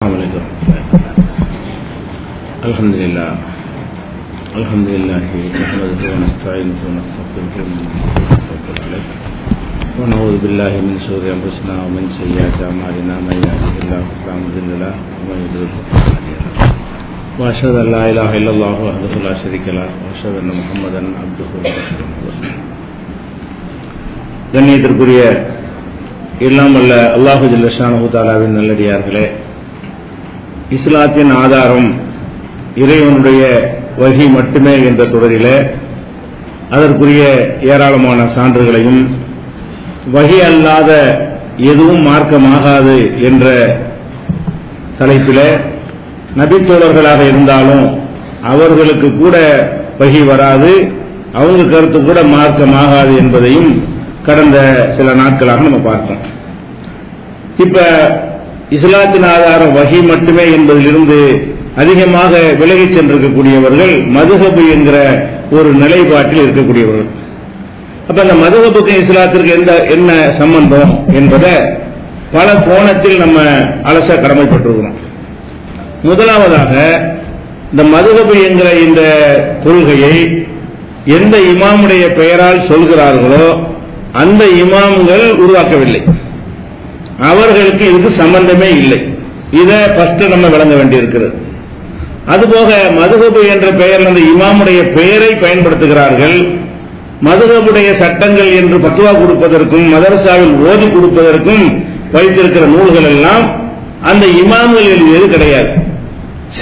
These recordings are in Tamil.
الحمد لله نحمده ونستعينه ونستغفره ونعوذ بالله من شرور انفسنا ومن سيئات اعمالنا من يهده الله فلا مضل له ومن يضلل فلا هادي له واشهد ان لا اله الا الله وحده لا شريك له واشهد ان محمدا عبده ورسوله. கண்ணியத்திற்குரிய எல்லாம் வல்ல அல்லாஹு ஜல்ல ஷானஹு தஆலாவின் நல்லடியார்களே, இஸ்லாத்தின் ஆதாரம் இறைவனுடைய வஹி மட்டுமே என்ற தொடரிலே அதற்குரிய ஏராளமான சான்றுகளையும், வஹி அல்லாத எதுவும் மார்க்கமாகாது என்ற தலைப்பிலே நபித்தோழர்களாக இருந்தாலும் அவர்களுக்கு கூட வஹி வராது, அவங்க கருத்து கூட மார்க்கமாகாது என்பதையும் கடந்த சில நாட்களாக நம்ம பார்த்தோம். இப்ப இஸ்லாத்தின் ஆதாரம் வஹி மட்டுமே என்பதிலிருந்து அதிகமாக விலகிச் சென்றிருக்கக்கூடியவர்கள் மதுஹப் என்கிற ஒரு நிலைப்பாட்டில் இருக்கக்கூடியவர்கள். அப்ப அந்த மதுஹப்புக்கு இஸ்லாத்திற்கு என்ன சம்பந்தம் என்பதை பல கோணத்தில் நம்ம அலச கடமைப்பட்டிருக்கிறோம். முதலாவதாக, இந்த மதுஹப் என்கிற இந்த கொள்கையை எந்த இமாமுடைய பெயரால் சொல்கிறார்களோ அந்த இமாம்கள் உருவாக்கவில்லை, அவர்களுக்கு இதுக்கு சம்பந்தமே இல்லை. இதை ஃபர்ஸ்ட் நம்ம விளங்க வேண்டியிருக்கிறது. அதுபோக மதுஹப் என்ற பெயர் அந்த இமாமுடைய பெயரை பயன்படுத்துகிறார்கள். மதுஹபுடைய சட்டங்கள் என்று பத்வா கொடுப்பதற்கும் மதரசாவில் ஓதி கொடுப்பதற்கும் வைத்திருக்கிற நூல்கள் எல்லாம் அந்த இமாம்கள் எழுதியது கிடையாது.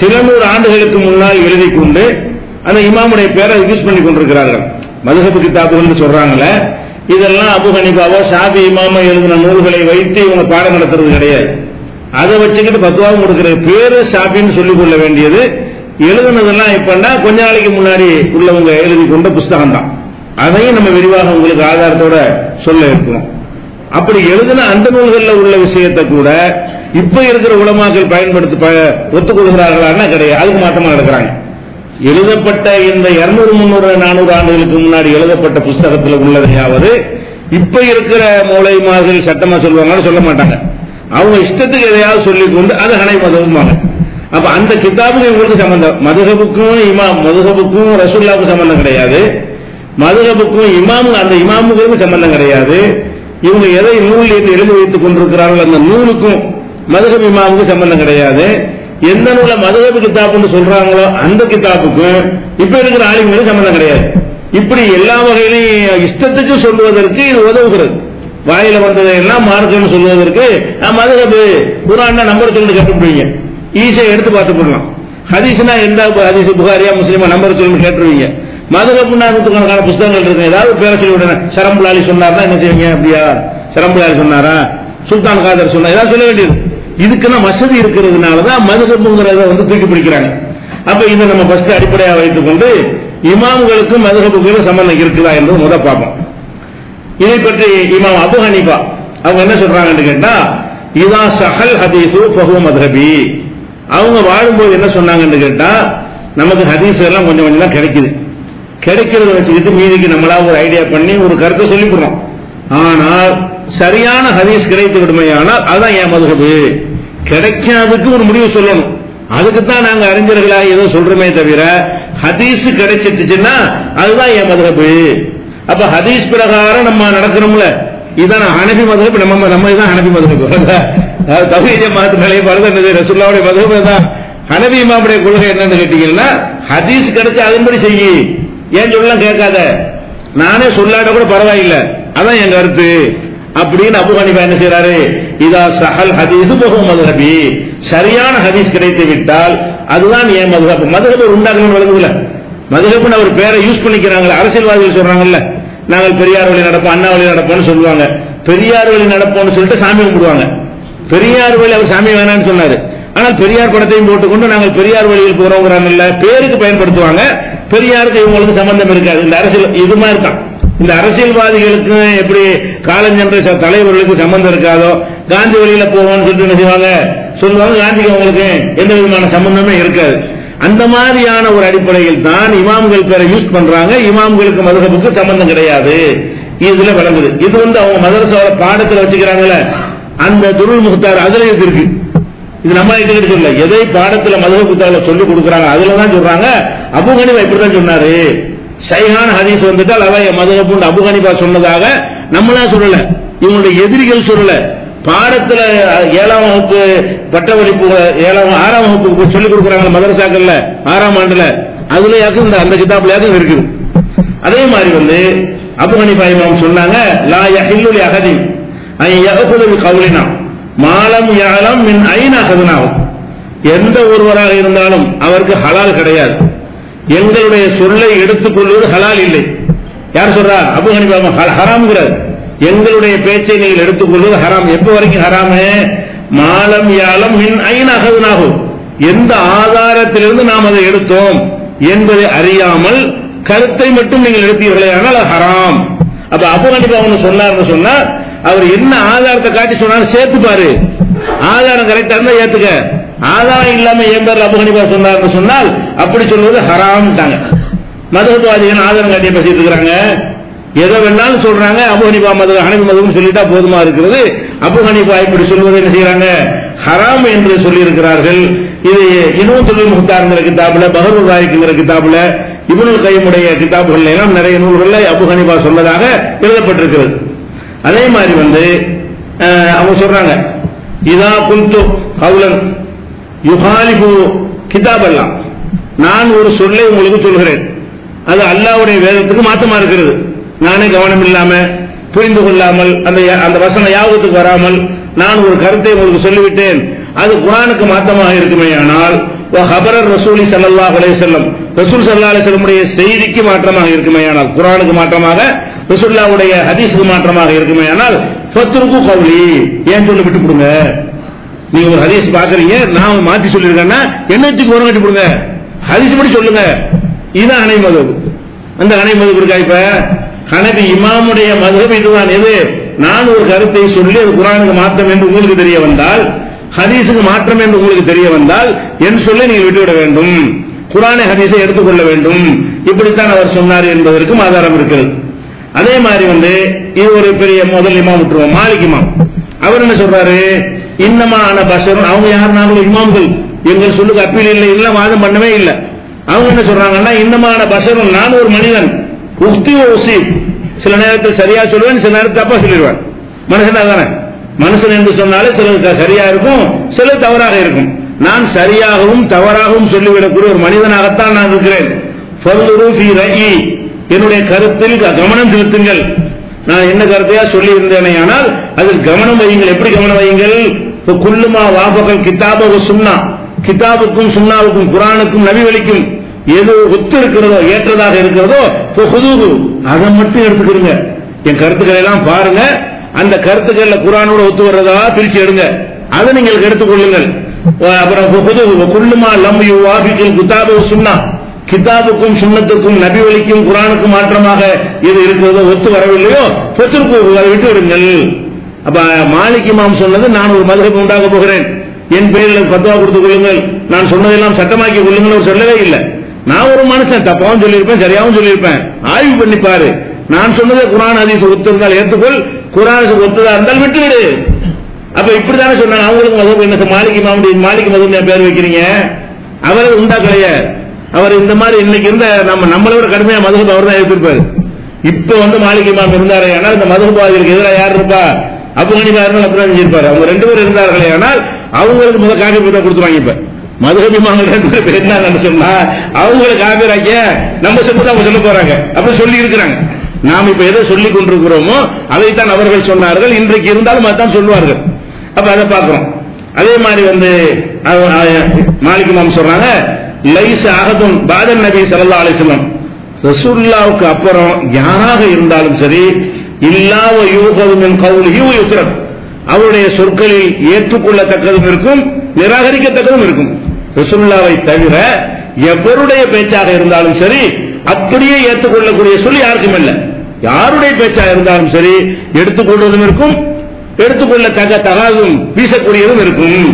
சில நூறு ஆண்டுகளுக்கு முன்னால் எழுதி கொண்டு அந்த இமாமுடைய பெயரை யூஸ் பண்ணி கொண்டிருக்கிறார்கள். மதுஹப் கிதாபுகள் சொல்றாங்களே, இதெல்லாம் அபு ஹனீஃபாவோ ஷாஃபி இமாமோ எழுதின நூல்களை வைத்து இவங்க பாடம் நடத்துறது கிடையாது. அதை வச்சுக்கிட்டு பத்துவாவும் கொடுக்கிற பேரு ஷாஃபின்னு சொல்லிக் கொள்ள வேண்டியது. எழுதுனதெல்லாம் இப்பன்னா கொஞ்ச நாளைக்கு முன்னாடி உள்ளவங்க எழுதி கொண்ட புஸ்தகம் தான். அதையும் நம்ம விரிவாக உங்களுக்கு ஆதாரத்தோட சொல்ல இருக்கணும். அப்படி எழுதின அந்த நூல்களில் உள்ள விஷயத்தை கூட இப்ப இருக்கிற உலமாக்கள் பயன்படுத்தி ஒத்துக்கொள்கிறார்களா கிடையாது, அதுக்கு மாற்றமா நடக்கிறாங்க. எழுதப்பட்ட இந்த 200, 300, 400 ஆண்டுகளுக்கு முன்னாடி எழுதப்பட்ட புஸ்தகத்தில் உள்ளதையாவது இப்ப இருக்கிற மூளைமார்கள் சட்டமா சொல்லுவாங்கன்னு சொல்ல மாட்டாங்க. அவங்க இஷ்டத்துக்கு எதையாவது சொல்லிக் கொண்டு அது ஹனஃபி மதுஹப்வாங்க. அப்ப அந்த கிதாபுக்கு இவங்களுக்கு சம்பந்தம், மதுஹபுக்கும் ரசூலுல்லாஹ்வுக்கும் சம்பந்தம் கிடையாது, மதுஹபுக்கும் அந்த இமாமுகளுக்கும் சம்பந்தம் கிடையாது. இவங்க எதை நூல் என்று எழுதி வைத்துக் கொண்டிருக்கிறார்கள் அந்த நூலுக்கும் மதுஹப் இமாமுக்கும் சம்பந்தம் கிடையாது. எந்த நூலை மதுஹப் கிதாபுன்னு சொல்றாங்களோ அந்த கிதாபுக்கும் இப்ப இருக்கிற ஆலிம்களுக்கு சம்பந்தம் கிடையாது. இப்படி எல்லா வகையிலையும் இஷ்டத்துக்கு சொல்லுவதற்கு இது உதவுகிறது. வாயில வந்ததை எல்லாம் மார்க்கம்னு சொல்வதற்கு மதுஹப் குர்ஆன் நம்பர் சொல்லி கேட்டுருப்பீங்க, ஈஸியா எடுத்து பார்த்து போடலாம். ஹதீஸ்னா எந்த ஹதீஸ் புகாரியா முஸ்லிமா நம்பர் சொல்லி கேட்டுருவீங்க. மதுஹப்னா நூற்றுக்கணக்கான புஸ்தகங்கள் இருக்கு, ஏதாவது பேர சொல்லி விட சரம்புலாலி சொன்னார்னா என்ன செய்வீங்க? அப்படியா சரம்புலாலி சொன்னாரா, சுல்தான் காதர் சொன்னா ஏதாவது சொல்ல வேண்டியது. இதுக்கெல்லாம் வசதி இருக்கிறதுனாலதான் மதுஹப்ங்கிறத தூக்கி பிடிக்கிறாங்க. அப்ப இதை நம்ம ஃபர்ஸ்ட் அடிப்படையாக வைத்துக் கொண்டு இமாம்களுக்கும் மதுஹப்புக்கும் சம்பந்தம் இருக்குதா என்பது முதல் பார்ப்போம். இதை பற்றி இமாம் அபு ஹனீஃபா அவங்க என்ன சொல்றாங்கன்னு கேட்டா, இதா சஹல் ஹதீஸு ஃபஹுவ மதுஹபி. அவங்க வாழும்போது என்ன சொன்னாங்கன்னு கேட்டா, நமக்கு ஹதீஸ் எல்லாம் கொஞ்சம் கொஞ்சம் தான் கிடைக்கிறத வச்சுக்கிட்டு மீதிக்கு நம்மளா ஒரு ஐடியா பண்ணி ஒரு கருத்தை சொல்லிவிடுறோம். ஆனால் சரியான ஹதீஸ் கிடைத்து விடுமையானால் அதுதான் என் மதுஹபு. கிடைக்காததுக்கு ஒரு முடிவு சொல்லணும், அதுக்குத்தான் நாங்க அறிஞர்களா ஏதோ சொல்றோமே தவிர ஹதீஸ் கிடைச்சிட்டுச்சுன்னா அதுதான் என் மதுஹபு. அப்ப ஹதீஸ் பிரகாரம் நம்ம நடக்கிறோம்ல, இதான் ஹனஃபி மதுஹப், நம்ம இதான் ஹனஃபி மதுஹப். தௌஹீத் ஜமாஅத் நிலைப்பாடு என்னது, ரசூலுல்லாஹ்வுடைய மதுஹப் தான். ஹனஃபி இமாமுடைய கொள்கை என்னன்னு கேட்டீங்கன்னா, ஹதீஸ் கிடைச்சா அதன்படி செய்யி, ஏன் சொல்லலாம் கேட்காத, நானே சொல்லாட கூட பரவாயில்லை, அதான் என் கருத்து அப்படின்னு அபு ஹனீஃபா என்ன செய்யறாரு, இதா சஹல் ஹதீஸ் ஃபஹுவ மதுஹபி. சரியான ஹதீஸ் கிடைத்து விட்டால் அதுதான் என் மதுஹப். மதுஹப் உண்டாக்கணும் வழங்குதுல, மதுஹப்னு அவர் பேரை யூஸ் பண்ணிக்கிறாங்க. அரசியல்வாதிகள் சொல்றாங்கல்ல, நாங்கள் பெரியார் வழி நடப்போம் அண்ணா வழி நடப்போம்னு சொல்லுவாங்க. பெரியார் வழி நடப்போம்னு சொல்லிட்டு சாமி கும்பிடுவாங்க. பெரியார் வழி அவர் சாமி வேணான்னு சொன்னாரு, ஆனால் பெரியார் படத்தையும் போட்டுக்கொண்டு நாங்கள் பெரியார் வழியில் போறோங்கிறாங்கல்ல, பேருக்கு பயன்படுத்துவாங்க. பெரியாருக்கு இவங்களுக்கு சம்பந்தம் இருக்காது. இந்த அரசியல் இதுமா இருக்கான். இந்த அரசியல்வாதிகளுக்கு எப்படி காலஞ்சென்ற தலைவர்களுக்கு சம்பந்தம் இருக்காதோ, காந்தி வழியில போவோம்னு சொல்லிட்டு என்ன செய்வாங்க சொல்லுவாங்க, காந்திக்கு அவங்களுக்கு எந்த விதமான சம்பந்தமே இருக்காது. அந்த மாதிரியான ஒரு அடிப்படையில் தான் இமாம்கள் பேரை யூஸ் பண்றாங்க. இமாம்களுக்கு மதுஹபுக்கு சம்பந்தம் கிடையாது, இதுல விளங்குது. இது அவங்க மதரசாவோட பாடத்தில் வச்சுக்கிறாங்கல்ல, அந்த துருல் முக்தார் அதுல இருக்கு. இது நம்ம கிட்ட சொல்ல, எதை பாடத்துல மதுஹப் கிதாபுல சொல்லி கொடுக்குறாங்க அதுலதான் சொல்றாங்க. அபூ ஹனீஃபா இப்படிதான் சொன்னாரு. ஷைஹான ஹதீஸ் வந்துட்டால் அவை மதுஹப் அபூ ஹனீஃபா சொன்னதாக நம்மளா சொல்லல, இவங்களுடைய எதிரிகள் சொல்லல. பாடத்துல 7ஆம் வகுப்பு பட்டவழிப்பு 6ஆம் வகுப்பு சொல்லிக் கொடுக்குறாங்க மதரசாக்கள்ல 6ஆம் ஆண்டுல, அதுல யாக்கும் அந்த கிதாபுல யாக்கும் இருக்குது. அதே மாதிரி அபூ ஹனீஃபா இமாம் சொன்னாங்க, லா யஹில்லு லி அஹதின் ஐ யஅகுது பி கௌலினா மாலம் யஅலம் மின் ஐன அஹதுனாஹு. எந்த ஒருவராக இருந்தாலும் அவருக்கு ஹலால் கிடையாது, எங்களுடைய சொல்லை எடுத்துக்கொள்வது ஹலால் இல்லை. யார் சொல்றா? அபூ ஹனீஃபா ஹராம்ங்கிறார். எங்களுடைய பேச்சை நீங்கள் எடுத்துக்கொள்வது ஹராம். எப்ப வரைக்கும் ஹராமு? மாலம் யஅலம் மின் ஐன அஹதுனாஹு, எந்த ஆதாரத்திலிருந்து நாம் அதை எடுத்தோம் என்பதை அறியாமல் கருத்தை மட்டும் நீங்கள் எடுத்தீர்களே ஆனால் அது ஹராம். அப்ப அபூ ஹனீஃபா அவங்க சொன்னார்னு சொன்னா அவர் என்ன ஆதாரத்தை காட்டி சொன்னாலும் சேர்த்து பாரு. ஆதாரம் கரெக்டா இருந்தா ஏத்துக்க, ஆதாரம் இல்லாம என் பேர்ல அபூ ஹனீஃபா சொன்னார்னு சொன்னால் அப்படி சொல்வது ஹராம் தாங்க. மதுஹப்வாதிகள் ஆதாரம் காட்டி பேசிட்டு இருக்காங்க, எதை வேணாலும் சொல்றாங்க. அபூ ஹனீஃபா மதுஹப் ஹனஃபி மதுஹப் சொல்லிட்டா போதுமா இருக்கிறது. அபூ ஹனீஃபா இப்படி சொல்வதை என்ன செய்யறாங்க? ஹராம் என்று சொல்லி இருக்கிறார்கள். இது இனூத்துல் முஹ்தார்ங்கிற கிதாபுல, பஹருல் ராயிக்ங்கிற கிதாபுல, இப்னுல் கய்யிமுடைய கிதாபுகள் எல்லாம் நிறைய நூல்கள்ல அபூ ஹனீஃபா சொன்னதாக எழுதப்பட்டிருக்கிறது. அதே மாதிரி அவங்க சொல்றாங்க, இதா குன்து கௌலன் யுஹாலிபு கிதாபல்லாம், நான் ஒரு சொல்லை உங்களுக்கு சொல்கிறேன், அது அல்லாஹ்வுடைய வேதத்துக்கு மாற்றமா இருக்கிறது, நானே கவனம் இல்லாம புரிந்து கொள்ளாமல் அந்த வசன யாபத்துக்கு வராமல் நான் ஒரு கருத்தை உங்களுக்கு சொல்லிவிட்டேன், அது குர்ஆனுக்கு மாற்றமாக இருக்குமே ஆனால் ஹபரர் ரசூலி ஸல்லல்லாஹு அலைஹி வஸல்லம், ரசூல் ஸல்லல்லாஹு அலைஹி வஸல்லம் உடைய செய்திக்கு மாற்றமாக இருக்குமே ஆனால், குர்ஆனுக்கு மாற்றமாக ரசூலுல்லாஹ்வுடைய ஹதீஸ்க்கு மாற்றமாக இருக்குமே ஆனால் ஃபத்ருக்கு கௌலி, ஏன் சொல்லி விட்டு போடுங்க. நீங்க ஒரு ஹதீஸ் பாக்குறீங்க, நான் மாத்தி சொல்லிருக்கேன்னா என்னத்துக்கு ஒரு கட்டி போடுங்க, ஹதீஸ் படி சொல்லுங்க. இதுதான் ஹனஃபி மதுஹப். அந்த ஹனஃபி மதுஹப் இருக்கா? இப்ப ஹனஃபி இமாமுடைய மதுஹப் இதுதான். எது? நான் ஒரு கருத்தை சொல்லி அது குர்ஆனுக்கு மாற்றம் என்று உங்களுக்கு தெரிய வந்தால், ஹதீஸுக்கு மாற்றம் என்று உங்களுக்கு தெரிய வந்தால் என் சொல்லை நீங்கள் விட்டுவிட வேண்டும், குர்ஆனை ஹதீஸை எடுத்துக்கொள்ள வேண்டும். இப்படித்தான் அவர் சொன்னார் என்பதற்கும் ஆதாரம் இருக்கிறது. அதே மாதிரி இது ஒரு பெரிய முதல் இமாம் விட்டுருவோம், மாலிக் இமாம். அவர் என்ன சொல்றாரு? இன்னமா அன பஷரும். அவங்க யார்? நாங்கள் இமாம்கள், எங்கள் சொல்லுக்கு அப்பீல் இல்லை, இல்லை வாதம் பண்ணவே இல்லை. அவங்க என்ன சொல்றாங்கன்னா, இன்னமா அன பஷரும், நான் ஒரு மனிதன், உக்தி உசி, சில நேரத்தில் சரியா சொல்லுவேன், சில நேரத்தில் தப்பா சொல்லிடுவேன். மனுஷன் தானே, மனுஷன் என்று சொன்னாலே சில சரியா இருக்கும், சில தவறாக இருக்கும். நான் சரியாகவும் தவறாகவும் சொல்லிவிடக்கூடிய ஒரு மனிதனாகத்தான் நான் இருக்கிறேன். ஃபல்லுரு ஃபீ ரயி, என்னுடைய கருத்தில் கவனம் செலுத்துங்கள். நான் என்ன கருத்தையா சொல்லி இருந்தேனே ஆனால் அதில் கவனம் வையுங்கள். எப்படி கவனம் வையுங்கள்? குல்லுமா வாபகல் கிதாபு சுன்னா, கிதாபுக்கும் சுன்னாவுக்கும் குர்ஆனுக்கும் நபி வழிக்கும் எது ஒத்து இருக்கிறதோ ஏற்றதாக இருக்கிறதோ அதை மட்டும் எடுத்துக்கிறீங்க. என் கருத்துக்களை எல்லாம் பாருங்க, அந்த கருத்துக்கள்ல குர்ஆனோட ஒத்து வர்றதா பிரிச்சு எடுங்க, அதை நீங்கள் எடுத்துக்கொள்ளுங்கள். அப்புறம் குல்லுமா லம் யுவாஃபிகில் கிதாபு சுன்னா, கிதாபுக்கும் சுன்னத்துக்கும் நபி வழிக்கும் குர்ஆனுக்கும் மாற்றமாக எது இருக்கிறதோ ஒத்து வரவில்லையோ அதை விட்டு விடுங்கள். அப்ப மாலிக் இமாம் சொன்னது, நான் ஒரு மதுஹப் உண்டாக போகிறேன், என் பேரில் ஃபத்வா கொடுத்துக் கொள்ளுங்கள், நான் சொன்னதெல்லாம் சட்டமாக்கி கொள்ளுங்கள் சொல்லவே இல்லை. நான் ஒரு மனுஷன், தப்பாவும் சொல்லியிருப்பேன் சரியாவும் சொல்லியிருப்பேன், ஆய்வு பண்ணி பாரு. நான் சொன்னதை குர்ஆன் ஹதீஸ் ஒத்து இருந்தால் ஏற்றுக்கொள், குர்ஆன் ஒத்துதா இருந்தால் விட்டுவிடு. அப்ப இப்படித்தானே சொன்னாங்க. அவங்களுக்கு மதுஹப் என்ன? மாலிக் இமாம், மாலிக் மதுஹப் பேர் வைக்கிறீங்க, அவரது உண்டாக்கலையே. அவர் இந்த மாதிரி இன்னைக்கு இருந்த நம்மளோட கடுமையா மதுஹப் அவர் தான் எடுத்திருப்பாரு. இப்ப மாலிக் இமாம் இருந்தாரே ஆனால் இந்த மதுஹப்வாதிகளுக்கு எதிராக யார் இருப்பா? அபூ ஹனீஃபா அப்படிதான் செஞ்சிருப்பாரு. அவங்க ரெண்டு பேரும் இருந்தார்களே ஆனால் அவங்களுக்கு முதல் காப்பி போட்டா கொடுத்துருவாங்க. இப்ப மதுஹப் இமாம்கள் ரெண்டு பேர் என்ன சொன்னா அவங்களுக்கு காப்பிராக்க நம்ம சொல்லிட்டு அவங்க சொல்ல போறாங்க, அப்படி சொல்லி இருக்கிறாங்க. நாம் இப்ப எதை சொல்லிக் கொண்டிருக்கிறோமோ அதைத்தான் அவர்கள் சொன்னார்கள், இன்றைக்கு இருந்தாலும் அதான் சொல்லுவார்கள். அப்ப அதை பார்க்கிறோம். அதே மாதிரி மாலிக் இமாம் சொல்றாங்க, லைஸ அஹதுன் பாதன் நபி ஸல்லல்லாஹு அலைஹி வஸல்லம், ரசூலுல்லாஹ்வுக்கு அப்புறம் யாராக இருந்தாலும் சரி, இல்லா வ யூஹது மின் கௌலிஹி வ யுத்ரக், அவருடைய சொற்களில் ஏற்றுக்கொள்ளத்தக்கதும் இருக்கும் நிராகரிக்கத்தக்கதும் இருக்கும். ரசூலுல்லாஹ்வை தவிர எவருடைய பேச்சாக இருந்தாலும் சரி அப்படியே ஏற்றுக்கொள்ளக்கூடிய சொல்லி யாருக்கும் இல்லை. யாருடைய பேச்சாக இருந்தாலும் சரி எடுத்துக்கொள்வதும் இருக்கும், எடுத்துக்கொள்ளத்தக்கதும் வீசக்கூடியதும் இருக்கும்.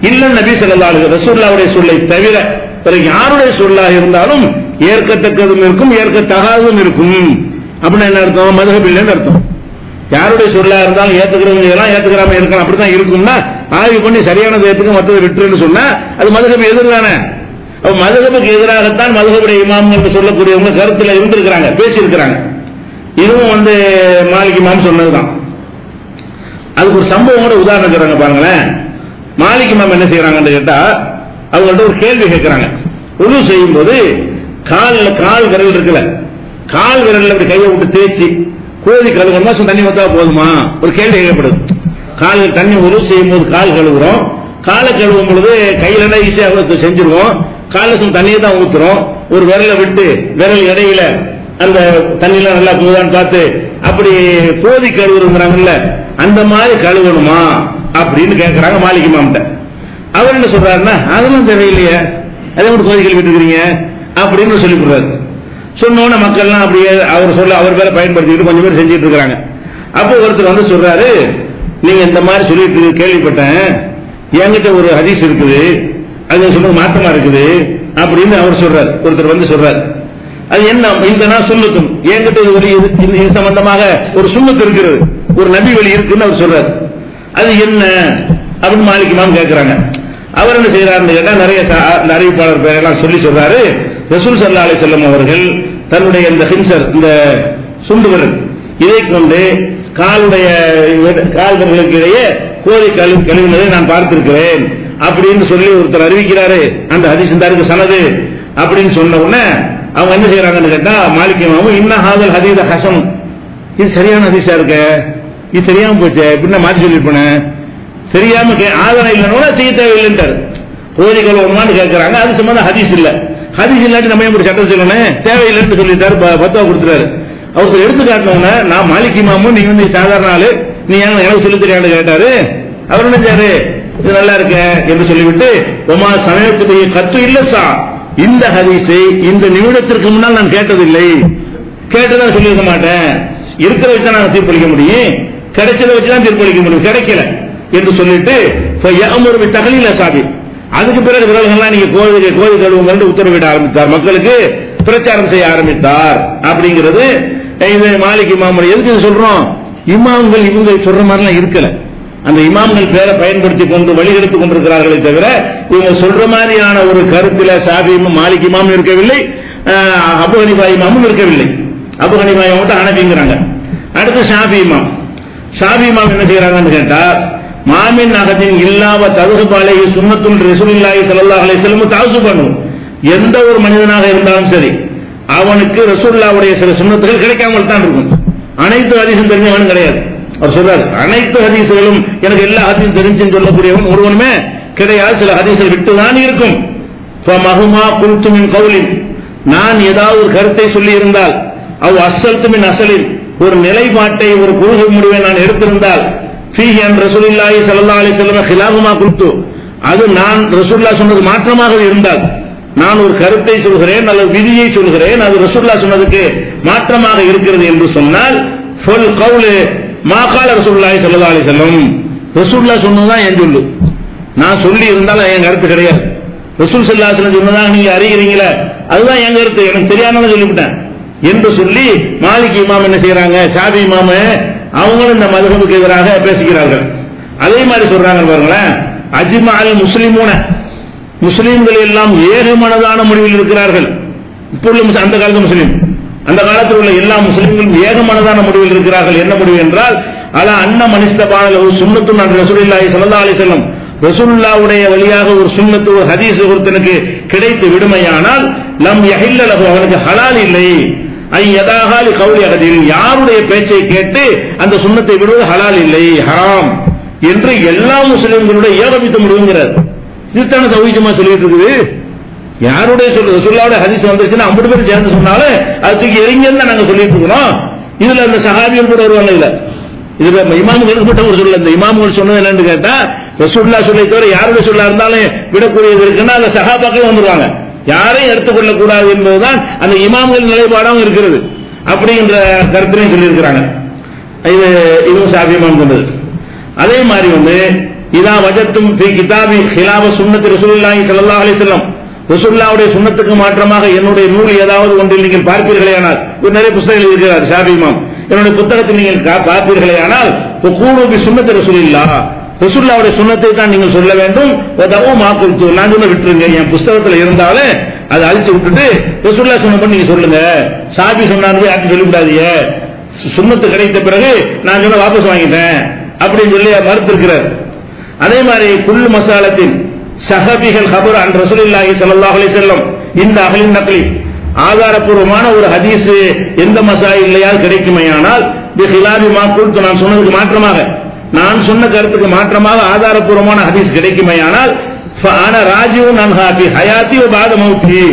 இல்ல நபி ஸல்லல்லாஹு அலைஹி வஸல்லம் ரசூலுல்லாஹ்வுடைய சொல்லை தவிர பிறகு யாருடைய சொல்லாக இருந்தாலும் ஏற்கத்தக்கதும் இருக்கும் ஏற்கத்தகாததும் இருக்கும். அப்படின்னா என்ன அர்த்தம்? மதுஹப் இல்லைன்னு அர்த்தம். யாருடைய சொல்லா இருந்தாலும் ஏத்துக்கிறவங்க எல்லாம் ஏத்துக்கிறாம இருக்கலாம், அப்படித்தான் இருக்கும்னா ஆய்வு பண்ணி சரியானது ஏத்துக்க மற்றதை விட்டுருன்னு சொன்னா அது மதுஹப் எதிரானே. அப்ப மதுஹபுக்கு எதிராகத்தான் மதுஹபுடைய இமாம் என்று சொல்லக்கூடியவங்க கருத்துல இருந்திருக்கிறாங்க, பேசியிருக்கிறாங்க. இதுவும் மாலிக் இமாம் சொன்னதுதான். அதுக்கு ஒரு சம்பவம் கூட உதாரணம் சொல்றாங்க பாருங்களேன். மாலிக் இமாம் என்ன செய்யறாங்கன்னு கேட்டா, அவங்கள்ட்ட ஒரு கேள்வி கேட்கிறாங்க. உது செய்யும் போது கால் விரல் இருக்குல்ல, கால் விரல்ல அப்படி கையை விட்டு தேய்ச்சி கோதி கழுவுறோமா தண்ணி ஊத்தா போதுமா ஒரு கேள்வி கேட்கப்படுது. கால் தண்ணி உரு செய்யும் போது கால் கழுவுறோம், காலை கழுவும் பொழுது கையில ஈஸியா செஞ்சிருவோம், கால தண்ணியை தான் ஊத்துறோம், ஒரு விரலை விட்டு விரல் இடையில அந்த தண்ணியெல்லாம் நல்லா போதான்னு பார்த்து அப்படி கோதி கழுவுறாங்கல்ல, அந்த மாதிரி கழுவணுமா அப்படின்னு கேட்கிறாங்க மாலிக் இமாம்கிட்ட. அவர் என்ன சொல்றாருன்னா, அதெல்லாம் தேவையில்லையே, அதை மட்டும் கோதி கழுவிட்டு இருக்கிறீங்க அப்படின்னு சொல்லி கொடுறாரு. சொன்னோன்னு மக்கள்லாம் அப்படியே அவர் பேரை பயன்படுத்திக்கிட்டு கொஞ்சம் பேர் செஞ்சிட்டு இருக்காங்க. அப்போ ஒருத்தர் சொல்றாரு, நீங்க இந்த மாதிரி சொல்லிட்டு கேள்விப்பட்டேன், என்கிட்ட ஒரு ஹதீஸ் இருக்குது, அது சொல்ல மாற்றமா இருக்குது அப்படின்னு அவர் சொல்றாரு. ஒருத்தர் சொல்றாரு, அது என்ன இந்த நான் சுன்னத்தும் என்கிட்ட இது சம்பந்தமாக ஒரு சுன்னத்து இருக்கிறது, ஒரு நபி வழி இருக்குன்னு அவர் சொல்றாரு. அது என்ன அப்படின்னு மாலிக் இமாம் கேட்கிறாங்க. அவர் என்ன செய்யறாருன்னு கேட்டா, நிறைய அறிவிப்பாளர் பேரெல்லாம் சொல்லி சொல்றாரு. ரசூல் ஸல்லல்லாஹு அலைஹி வஸல்லம் அவர்கள் தன்னுடைய இந்த ஹின்சர், இந்த சுண்டு விரல், இதை கொண்டு கால் விரலுக்கு இடையே கோதி கழுவினதை நான் பார்த்திருக்கிறேன் அப்படின்னு சொல்லி ஒருத்தர் அறிவிக்கிறாரு. அந்த ஹதீஸ் தாருக்கு சனது அப்படின்னு சொன்ன உடனே அவங்க என்ன செய்யறாங்கன்னு கேட்டா, மாலிக் இமாம் இன்ன ஹாதல் ஹதீஸ் ஹஸன், இது சரியான ஹதீஸா இருக்க, இது தெரியாம போச்சு இப்படின்னா மாற்றி சொல்லிருப்பேன், தெரியாம ஆதாரம் இல்லைன்னா செய்ய தேவையில்லைன்றாரு. கோதி கழுவணுமான்னு கேட்கறாங்க, அது சம்பந்தம் ஹதீஸ் இல்ல, ஹதீஸ் இல்லாட்டி நம்ம ஒரு சட்டம் சொல்லணும், தேவையில்லைன்னு சொல்லிட்டாரு, பத்துவா கொடுத்துறாரு. அவர் எடுத்து காட்டினவங்க, நான் மாலிக் இமாமும் நீங்க சாதாரண ஆளு, நீ எனக்கு சொல்லி தெரியாது கேட்டாரு. அவர் நினைச்சாரு, இது நல்லா இருக்க என்று சொல்லிவிட்டு, ஒமா சமயத்துடைய கத்து இல்லசா, இந்த ஹதீஸை இந்த நிமிடத்திற்கு முன்னால் நான் கேட்டதில்லை, கேட்டதா சொல்லியிருக்க மாட்டேன், இருக்கிற வச்சு நான் தீர்ப்பளிக்க முடியும், கிடைச்சதை வச்சுதான் தீர்ப்பளிக்க முடியும், கிடைக்கல என்று சொல்லிட்டு தகலீல சாபி, அதுக்கு பிறகு விரல்கள்லாம் நீங்க கோதி கழுவுங்க உத்தரவிட ஆரம்பித்தார், மக்களுக்கு பிரச்சாரம் செய்ய ஆரம்பித்தார். அப்படிங்கிறது இது மாலிக் இமாம். எதுக்கு சொல்றோம், இமாம்கள் இவங்க சொல்ற மாதிரிலாம் இருக்கல, அந்த இமாம்கள் பேரை பயன்படுத்தி கொண்டு வழிகெடுத்துக் கொண்டிருக்கிறார்களே தவிர இவங்க சொல்ற மாதிரியான ஒரு கருத்துல ஷாஃபி இமாம் மாலிக் இமாம் இருக்கவில்லை, அபு ஹனீஃபா இமாமும் இருக்கவில்லை. அபு ஹனீஃபா இமாம் மட்டும் ஹனஃபிங்கறாங்க. அடுத்து ஷாஃபி இமாம். ஷாஃபி இமாம் என்ன செய்யறாங்கன்னு கேட்டா, மாமின் அகதின் இல்லாவ ததுஹபாலை சுன்னத்துல் ரசூலுல்லாஹி ஸல்லல்லாஹு அலைஹி வஸல்லம் தாசுபனு, எந்த ஒரு மனிதனாக இருந்தாலும் சரி அவனுக்கு ரசூலுல்லாஹ்வுடைய சில சுன்னத்துகள் கிடைக்காமல் தான் இருக்கும். அனைத்து ஹதீஸும் தெரிஞ்சவனும் கிடையாது. அவர் சொல்றாரு, அனைத்து ஹதீஸுகளும் எனக்கு எல்லா ஹதீஸும் தெரிஞ்சுன்னு சொல்லக்கூடியவன் ஒருவனுமே கிடையாது, சில ஹதீஸை விட்டுதான் இருக்கும். ஃபமஹுமா குல்து மின் கௌலின், நான் ஏதாவது ஒரு கருத்தை சொல்லி இருந்தால், அவ் அஸ்ஸல்து மின் அஸலின், ஒரு நிலைப்பாட்டை ஒரு கொள்கை முடிவை நான் எடுத்திருந்தால், ஃபீஹி அன் ரசூலுல்லாஹி ஸல்லல்லாஹு அலைஹி வஸல்லம் খিলাফுமா குல்து, அது நான் ரசூலுல்லாஹ் சொன்னது மாற்றமாக இருந்தால், நான் ஒரு கருத்தை சொல்கிறேன் அல்லது விதியை சொல்கிறேன், அது ரசூலுல்லாஹ் சொன்னதுக்கு மாற்றமாக இருக்கிறது என்று சொன்னால், ஃபல் கௌலு மா கால ரசூலுல்லாஹி ஸல்லல்லாஹு அலைஹி வஸல்லம், ரசூலுல்லாஹ் சொன்னதுதான் என் சொல்லு, நான் சொல்லி இருந்தாலும் என் கருத்து கிடையாது, ரசூல் ஸல்லல்லாஹு அலைஹி வஸல்லம் சொன்னதாக நீங்க அறிகிறீங்களா, அதுதான் என் கருத்து, எனக்கு தெரியாம சொல்லிவிட்டேன் என்று சொல்லி மாலிக் இமாம் என்ன செய்யறாங்க, ஷாஃபி இமாம் அவங்களும் இந்த மதுஹபுக்கு எதிராக பேசுகிறார்கள். அதே மாதிரி சொல்றாங்க பாருங்களேன், அஜ்மஅல் முஸ்லிமூன, முஸ்லிம்கள் எல்லாம் ஏகமனதான முடிவில் இருக்கிறார்கள். இப்போ உள்ள அந்த காலத்து முஸ்லிம், அந்த காலத்தில் உள்ள எல்லா முஸ்லிம்களும் ஏகமனதான முடிவில் இருக்கிறார்கள். என்ன முடிவு என்றால், அலா அன்ன மனிஸ்தபான சுன்னத்துன் அன் ரசூலுல்லாஹி ஸல்லல்லாஹு அலைஹி வஸல்லம், ரசூலுல்லாஹ்வுடைய வழியாக ஒரு சுன்னத்து ஒரு ஹதீஸ் ஒருத்தனுக்கு கிடைத்து விடுமையானால், லம் யஹில்ல லஹு, அவனுக்கு ஹலால் இல்லை, ஐ யதாஹாலி கௌலி அஹதின், யாருடைய பேச்சை கேட்டு அந்த சுன்னத்தை விடுவது ஹலால் இல்லை, ஹராம் என்று எல்லா முஸ்லிம்களுடைய ஏகமித்த முடிவுங்கிறார். இதுதான தௌஹீதுமா சொல்லிட்டு இருக்குது. யாருடைய ரசூலுல்லாஹ்வுடைய ஹதீஸ் வந்துச்சுன்னா 50 பேர் சேர்ந்து சொன்னாலும் அதுக்கு எரிங்கன்னு தான் நாங்க சொல்லிட்டு இருக்கிறோம். இதுல அந்த சஹாபிகள் கூட வருவாங்க. இதுல இமாம்களுக்கு மட்டும் ஒரு சொல்ல, இந்த இமாம்கள் சொன்னது என்னன்னு கேட்டா, ரசூலுல்லாஹ் சொல்லை தவிர யாருடைய சொல்ல இருந்தாலும் விடக்கூடியது இருக்குன்னா அந்த சஹாபாக்கள் வந்துருவாங்க, யாரையும் எடுத்துக்கொள்ளக் கூடாது என்பதுதான் அந்த இமாம்கள் நிலைப்பாடாகவும் இருக்கிறது. அப்படிங்கிற கருத்தினையும் சொல்லியிருக்கிறாங்க. இதுவும் ஷாஃபி இமாம் சொன்னது. அதே மாதிரி இதா வஜத்தும் ஃபீ கிதாபி খিলাফ சுன்னத் ரசூலுல்லாஹி ஸல்லல்லாஹு அலைஹி வஸல்லம், ரசூலுல்லாஹ்வுடைய சுன்னத்துக்கு மாற்றமாக என்னுடைய நூல் ஏதாவது ஒன்றில் நீங்கள் பார்ப்பீர்களேயானால், நிறைய புத்தகங்கள் இருக்கிறார் ஷாஃபி இமாம், என்னுடைய புத்தகத்தை நீங்கள் பார்ப்பீர்களே ஆனால் கூலு சுன்னத்து ரசூலில்லாஹ், ரசூலுல்லாஹ்வுடைய சுன்னத்தை தான் நீங்கள் சொல்ல வேண்டும். நான் சொன்ன விட்டுருங்க, என் புத்தகத்தில் இருந்தாலே அதை அழிச்சு விட்டுட்டு ரசூலுல்லாஹ் சொன்னபடி நீங்க சொல்லுங்க. சாபி சொன்னாரு யாரும் சொல்லிவிடாதீங்க, சுன்னத்து கிடைத்த பிறகு நான் சொன்ன வாபஸ் வாங்கிட்டேன் அப்படின்னு சொல்லி மறுத்திருக்கிறார். அதே மாதிரி குல்லு மசாலத்தின் சஹபிகள் ஹபர் அன் ரசூலுல்லாஹி ஸல்லல்லாஹு அலைஹி வஸல்லம் இந்த அஹ்லின் நக்லி, ஆதாரப்பூர்வமான ஒரு ஹதீஸ் எந்த மசாயில்லையால் கிடைக்குமையானால் பிஹிலாபி மா குல்து, நான் சொன்னதுக்கு மாற்றமாக, நான் சொன்ன கருத்துக்கு மாற்றமாக ஆதாரப்பூர்வமான ஹதீஸ் கிடைக்குமையானால் ஃபஅன ராஜிஉன் அன்ஹா ஃபி ஹயாத்தி வ பஅத மௌத்தி,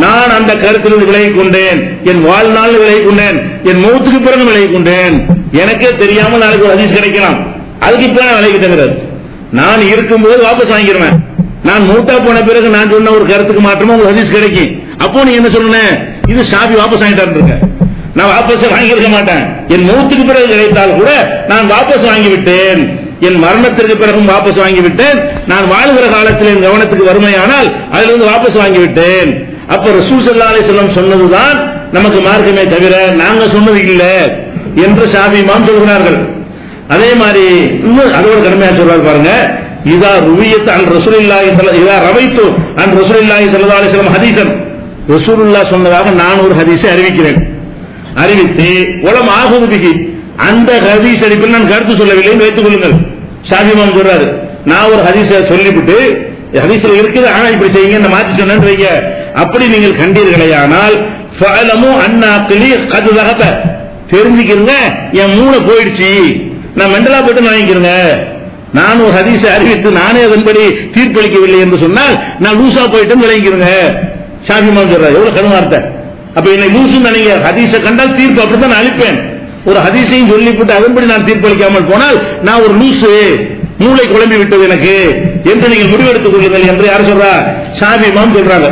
நான் அந்த கருத்திலிருந்து விலகிக் கொண்டேன், என் வாழ்நாள் விலகிக் கொண்டேன், என் மௌத்துக்கு பிறகு விலகிக் கொண்டேன். எனக்கே தெரியாமல் நாளைக்கு ஒரு ஹதீஸ் கிடைக்கலாம், அதுக்கு இப்ப நான் விலகிட்டேன். நான் இருக்கும்போது வாபஸ் வாங்கிடுவேன், நான் மூத்தா போன பிறகு நான் சொன்ன ஒரு கருத்துக்கு மாற்றமா ஒரு ஹதீஸ் கிடைக்கும். அப்போ நீ என்ன சொல்லணும், இது ஷாபி வாபஸ் வாங்கிட்டாரு, நான் வாபஸ் வாங்கியிருக்க மாட்டேன். என் மௌத்துக்கு பிறகு கிடைத்தால் கூட நான் வாபஸ் வாங்கிவிட்டேன், என் மரணத்திற்கு பிறகும் வாபஸ் வாங்கிவிட்டேன், நான் வாழ்கிற காலத்தில் என் கவனத்துக்கு வறுமையானால் அதிலிருந்து வாபஸ் வாங்கிவிட்டேன். அப்ப ரசூல் ஸல்லல்லாஹு அலைஹி வஸல்லம் சொன்னதுதான் நமக்கு மார்க்கமே தவிர நாங்க சொன்னது இல்லை என்று ஷாபி இமாம் சொல்கிறார்கள். அதே மாதிரி இன்னும் அதோட கடுமையா சொல்றாரு பாருங்க, இதா ருவியத் அன் ரசூலுல்லாஹி இதா ரவைத்து அன் ரசூலுல்லாஹி ஸல்லல்லாஹு அலைஹி வஸல்லம் ஹதீஸன், ரசூலுல்லாஹ் சொன்னதாக நான் ஒரு ஹதீஸை அறிவிக்கிறேன், அறிவித்து உலம் ஆகுதிகி, அந்த ஹதீஸ் அடிப்பில் நான் கருத்து சொல்லவில்லை என்று வைத்துக் கொள்ளுங்கள். ஷாஃபி இமாம் சொல்றாரு, நான் ஒரு ஹதீஸை சொல்லிவிட்டு ஹதீஸ்ல இருக்குது ஆனா இப்படி செய்யுங்க மாற்றி சொன்னேன்னு வைங்க, அப்படி நீங்கள் கண்டீர்களேயானால் ஃபஅலமு அன்னா அக்லி கத் ذهب, தெரிஞ்சுக்கிறங்க என் மூளை போயிடுச்சு, நான் மெண்டலா போயிட்டு வாங்கிக்கிறேங்க. நான் ஒரு ஹதீஸை அறிவித்து நானே அதன்படி தீர்ப்பளிக்கவில்லை என்று சொன்னால் நான் லூசா போயிட்டு விளங்கிக்கிறேங்க. ஷாஃபி இமாம் சொல்றாரு, எவ்வளவு கருமார்த்த. அப்ப என்னை லூசு நினைங்க, ஹதீஸை கண்டால் தீர்ப்பு அப்படித்தான் நான் அளிப்பேன். ஒரு ஹதீஸையும் சொல்லிவிட்டு அதன்படி நான் தீர்ப்பளிக்காமல் போனால் நான் ஒரு லூசு, மூளை குழம்பி விட்டது எனக்கு என்று நீங்கள் முடிவெடுத்துக் கொள்ளுங்கள் என்று யார் சொல்றா, ஷாஃபி இமாம் சொல்றாங்க.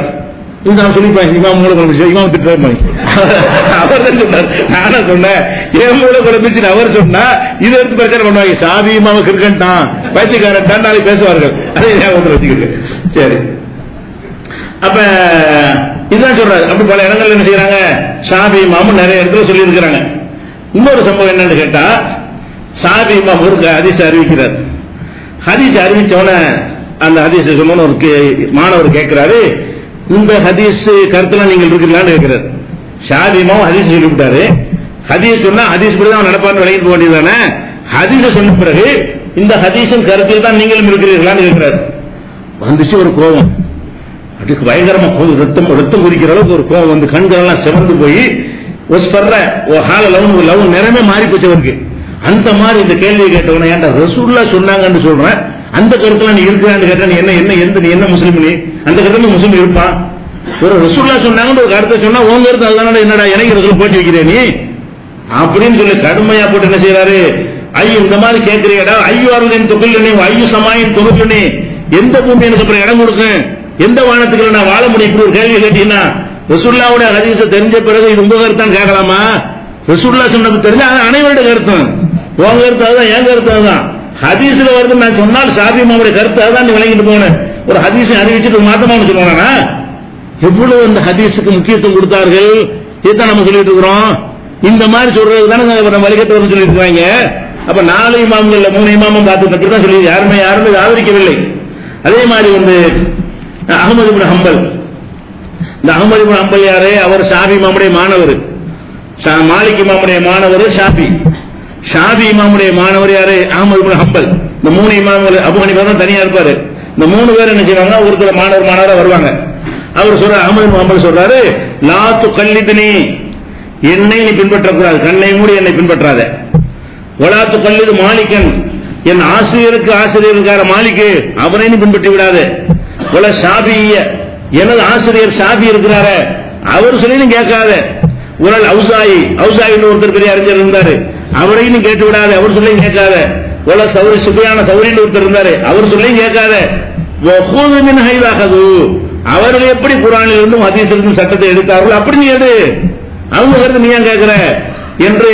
இது நான் சொல்லிப்பேன், இமாம் மூளை குழம்பிச்சு, இமாம் திட்டுறேன், அவர் தான் சொன்னார், நானா சொன்னேன் என் மூளை குழம்பிச்சு அவர் சொன்னா இதை எடுத்து பிரச்சனை பண்ணுவாங்க. ஷாஃபி இமாம் கிரிக்கெட்டான் பைத்தியக்காரன் நாளைக்கு பேசுவார்கள், அதை ஞாபகத்தில் வச்சுக்கிட்டு. சரி, அப்ப இதுதான் சொல்றாரு. அப்படி பல இடங்கள் என்ன செய்யறாங்க, ஷாஃபி இமாம் நிறைய இடத்துல சொல்லி இருக்கிறாங்க. இன்னொரு சம்பவம் என்னன்னு கேட்டா, ஷாஃபி இமாம் ஒரு ஹதீஸ் அறிவிக்கிறார். ஹதீஸ் அறிவிச்சவன அந்த ஹதீஸ் சொன்ன ஒரு மாணவர் கேட்கிறாரு, இந்த ஹதீஸ் கருத்துல நீங்கள் இருக்கிறீங்களான்னு கேட்கிறார். ஷாஃபி இமாம் ஹதீஸ் சொல்லிவிட்டாரு, ஹதீஸ் சொன்னா ஹதீஸ் படி தான் நடப்பான்னு விளங்கிட்டு போக வேண்டியதானே. ஹதீஸ சொன்ன பிறகு இந்த ஹதீஸின் கருத்தில் தான் நீங்களும் இருக்கிறீர்களான்னு கேட்கிறார். வந்துச்சு ஒரு கோபம், அதுக்கு பயங்கரமா ரத்தம் குடிக்கிற அளவுக்கு ஒரு கோபம் வந்து கண்கள் எல்லாம் சிவந்து போய் லவ் நிறமே மாறி போச்சவருக்கு. அந்த மாதிரி இந்த கேள்வியை கேட்டவன, ஏன்டா ரசூலுல்லாஹ் சொன்னாங்கன்னு சொல்றேன், அந்த கருத்துல நீ இருக்கிறான்னு கேட்டா நீ என்ன முஸ்லீம், நீ அந்த கருத்துல முஸ்லீம் இருப்பான். ஒரு ரசூலுல்லாஹ் சொன்னாங்கன்னு ஒரு கருத்தை சொன்னா உங்க கருத்து அதுதானே, என்னடா எனக்கு ரசூல் போட்டி வைக்கிறேன் நீ அப்படின்னு சொல்லி கடுமையா போட்டு என்ன செய்யறாரு, ஐயோ இந்த மாதிரி கேட்கிறீடா, ஐயோ அருளின் தொகுல் ஐயோ சமாயின் தொகுல், எந்த பூமி எனக்கு அப்புறம் இடம் கொடுக்கும், எந்த வானத்துக்கு நான் வாழ முடியும், இப்படி ஒரு கேள்வி கேட்டீங்கன்னா ரசூலுல்லாஹ்வுடைய ஹதீஸை தெரிஞ்ச பிறகு இது உங்க கருத்தான் கேட்கலாமா? ரசூலுல்லாஹ் சொன்னது தெரிஞ்ச அனைவருடைய கருத்தும், உங்க கருத்து அதுதான், என் கருத்து அதுதான். ஹதீஸ்ல வருது நான் சொன்னால் ஷாஃபி இமாமுடைய கருத்து அதுதான் நீ விளங்கிட்டு போன. ஒரு ஹதீஸை அறிவிச்சுட்டு மாத்தமானு சொல்லுவானா? எவ்வளவு அந்த ஹதீஸுக்கு முக்கியத்துவம் கொடுத்தார்கள், இதுதான் நம்ம சொல்லிட்டு இருக்கிறோம். இந்த மாதிரி சொல்றது தானே நம்ம வழிகட்டு வரும்னு சொல்லிட்டு இருக்காங்க. அப்ப 4 இமாம்கள் 3 இமாமும் பார்த்து தான் சொல்லி யாருமே ஆதரிக்கவில்லை. அதே மாதிரி வந்து அஹ்மது இப்னு ஹம்பல், இந்த அஹ்மது இப்னு ஹம்பல் யாரு, அவர் ஷாஃபி இமாமுடைய மாணவர், மாலிக் இமாமுடைய மாணவர் ஷாஃபி, ஷாஃபி இமாமுடைய மாணவர் யாரு, அஹ்மது இப்னு ஹம்பல். இந்த 3 இமாம்கள், அபூ ஹனீஃபா தான் தனியா இருப்பாரு. இந்த 3 பேர் என்ன செய்வாங்க, ஒருத்தர் மாணவரா வருவாங்க. அவர் சொல்ற அஹ்மது இப்னு ஹம்பல் சொல்றாரு, லா துகல்லித்னி, என்னை நீ பின்பற்றக்கூடாது, கண்ணை மூடி என்னை பின்பற்றாத. வலா துகல்லித் மாலிகன், என் ஆசிரியருக்கார மாலிக்கு அவரை நீ பின்பற்றி விடாத. வல ஷாஃபிய்ய, எனது ஆசிரியர் ஷாஃபி இருக்கிறாரு அவர் சொல்லி கேட்காத. உரல் அவுசாயி, அவுசாயின்னு ஒருத்தர் பெரிய அறிஞர் இருந்தாரு, அவரையும் நீ கேட்டு விடாத, அவர் சொல்லி கேட்காத. உல சௌரி சுபையான சௌரின்னு ஒருத்தர் இருந்தாரு, அவர் சொல்லி கேட்காத. வஹூதுமின் ஹைதாகது, அவர்கள் எப்படி குர்ஆனில் இருந்தும் ஹதீஸில் இருந்தும் சட்டத்தை எடுத்தார்கள் அப்படி நீ எடு, அவங்க கருத்து நீ ஏன் கேட்கிற என்று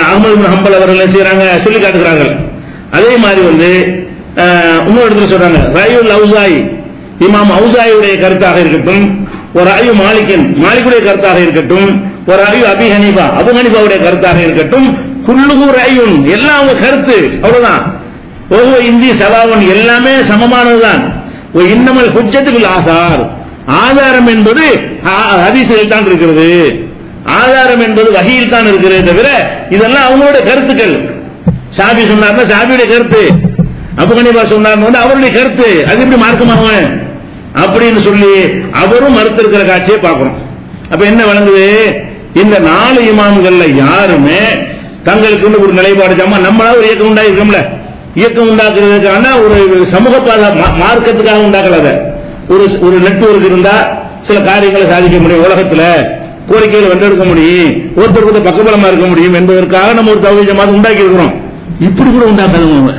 அஹ்மது இப்னு ஹம்பல் அவர்கள் என்ன செய்யறாங்க, சொல்லி காட்டுகிறார்கள். அதே மாதிரி வந்து இன்னொரு இடத்துல சொல்றாங்க, ரயுல் அவுசாயி, இமாம் அவுசாயியுடைய கருத்தாக இருக்கட்டும், ஒரு ராயு மாலிகன், மாலிக்குடைய கருத்தாக இருக்கட்டும், ஒரு ரஅயு அபி ஹனீஃபா, அபு ஹனீஃபாவுடைய கருத்தாக இருக்கட்டும், குல்லுஹு ரஅயுன், எல்லாம் அவங்க கருத்து, அவ்வளவுதான். ஓஹோ இந்தி சவாவன், எல்லாமே சமமானதுதான். இன்னமல் ஹுஜ்ஜத்து பில் ஆசார், ஆதாரம் என்பது ஹதீஸில் தான் இருக்கிறது, ஆதாரம் என்பது வஹீயில் தான் இருக்கிறது தவிர இதெல்லாம் அவங்களுடைய கருத்துக்கள். ஷாஃபி சொன்னார்னா ஷாஃபியுடைய கருத்து, அபு ஹனீஃபா சொன்னார்னு அவருடைய கருத்து, அது எப்படி மார்க்கமாகும் அப்படின்னு சொல்லி அவரும் மறுத்திருக்கிற காட்சியை பார்க்கிறோம். அப்ப என்ன வழங்குது, இந்த 4 இமாம்கள்ல யாருமே தங்களுக்கு ஒரு நிலைப்பாடு நம்மளால ஒரு இயக்கம் உண்டாயிருக்கோம்ல, இயக்கம் உண்டாக்குறதுக்கான ஒரு சமூக மார்க்கத்துக்காக உண்டாக்கலாத ஒரு நெட்வொர்க் இருந்தா சில காரியங்களை சாதிக்க முடியும், உலகத்துல கோரிக்கைகளை வென்றெடுக்க முடியும், ஒருத்தருக்கு பக்கபலமா இருக்க முடியும் என்பதற்காக நம்ம ஒரு தௌஹீத் ஜமாத் உண்டாக்கி இருக்கிறோம். இப்படி கூட உண்டாக்காதவங்க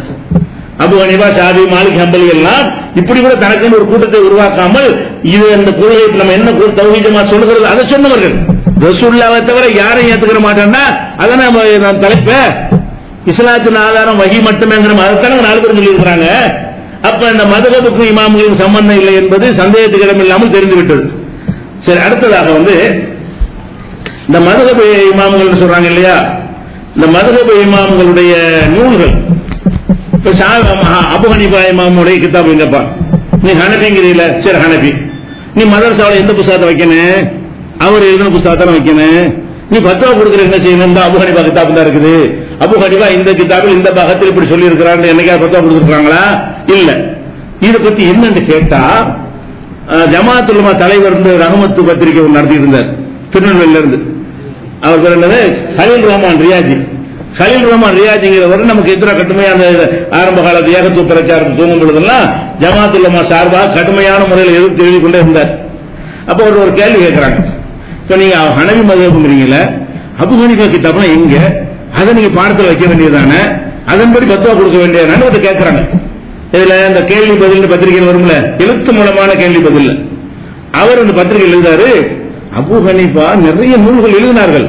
அபு ஹனீஃபா, ஷாஃபி, மாலிக், ஹம்பலி எல்லாம் இப்படி கூட தனக்குன்னு ஒரு கூட்டத்தை உருவாக்காமல் இது அந்த கொள்கை நம்ம என்ன தௌஹீத் ஜமாத் சொல்லுகிறது அதை சொன்னவர்கள். ரசூலுல்லாஹ்வை தவிர யாரையும் ஏத்துக்கிற மாட்டேன்னா அதான் தலைப்ப இஸ்லாத்தின் ஆதாரம் வஹி மட்டுமேங்கிற அதைத்தான 4 பேர் சொல்லி இருக்கிறாங்க. அப்ப இந்த மதுஹபுக்கு இமாம்களின் சம்பந்தம் இல்லை என்பது சந்தேகத்துக்கு இடமில்லாமல் தெரிந்துவிட்டது. சரி, அடுத்ததாக இந்த மதுஹப் இமாம்கள் சொல்றாங்க இல்லையா, இந்த மதுஹப் இமாம்களுடைய நூல்கள், அபு ஹனீஃபா இமாமுடைய கிதாப் எங்கப்பா, நீ ஹனபிங்கிறீல, சரி ஹனபி, நீ மதரசாவில் எந்த புத்தகத்தை வைக்கணும், அவர் எழுதின புத்தகத்தை வைக்கணும், நீ ஃபத்வா கொடுக்கிற என்ன செய்யணும், அபு ஹனீஃபா கிதாப் தான் இருக்குது, அபு ஹனீஃபா இந்த கிதாபில் இந்த பாகத்தில் இப்படி சொல்லி இருக்கிறாங்க, என்னைக்காவது ஃபத்வா கொடுத்துருக்காங்களா? இல்ல. இதை பத்தி என்னன்னு கேட்டா, ஜமாஅத்துல் உலமா தலைவர் ரஹமத்து பத்திரிகை நடத்திட்டு இருந்தார் திருநெல்வேலியில இருந்து. அவர் பேர் என்னது, ஹலீல் ரஹ்மான் ரியாஜி. ஹலீல் ரஹ்மான் ரியாஜிங்கிறவர் நமக்கு எதிராக கடுமையான ஆரம்ப காலத்து ஏகத்துவ பிரச்சாரம் தூங்கும் பொழுதெல்லாம் ஜமாஅத்துல் உலமா சார்பாக கடுமையான முறையில் எதிர்த்து எழுதி கொண்டே இருந்தார். அப்ப ஒரு கேள்வி கேட்கிறாங்க, இப்ப நீங்க ஹனபி மதுஹப்ங்கிறீங்கல, அபு ஹனீஃபா கிதாப்னா எங்க, அதை நீங்க பாடத்தில் வைக்க வேண்டியதானே, அதன்படி ஃபத்வா கொடுக்க வேண்டியதானே கேட்கிறாங்க. இதுல இந்த கேள்வி பதில் பத்திரிகையில் வரும்ல, எழுத்து மூலமான கேள்வி பதில். அவர் இந்த பத்திரிகையில் எழுதாரு, அபு ஹனீஃபா நிறைய நூல்கள் எழுதினார்கள்,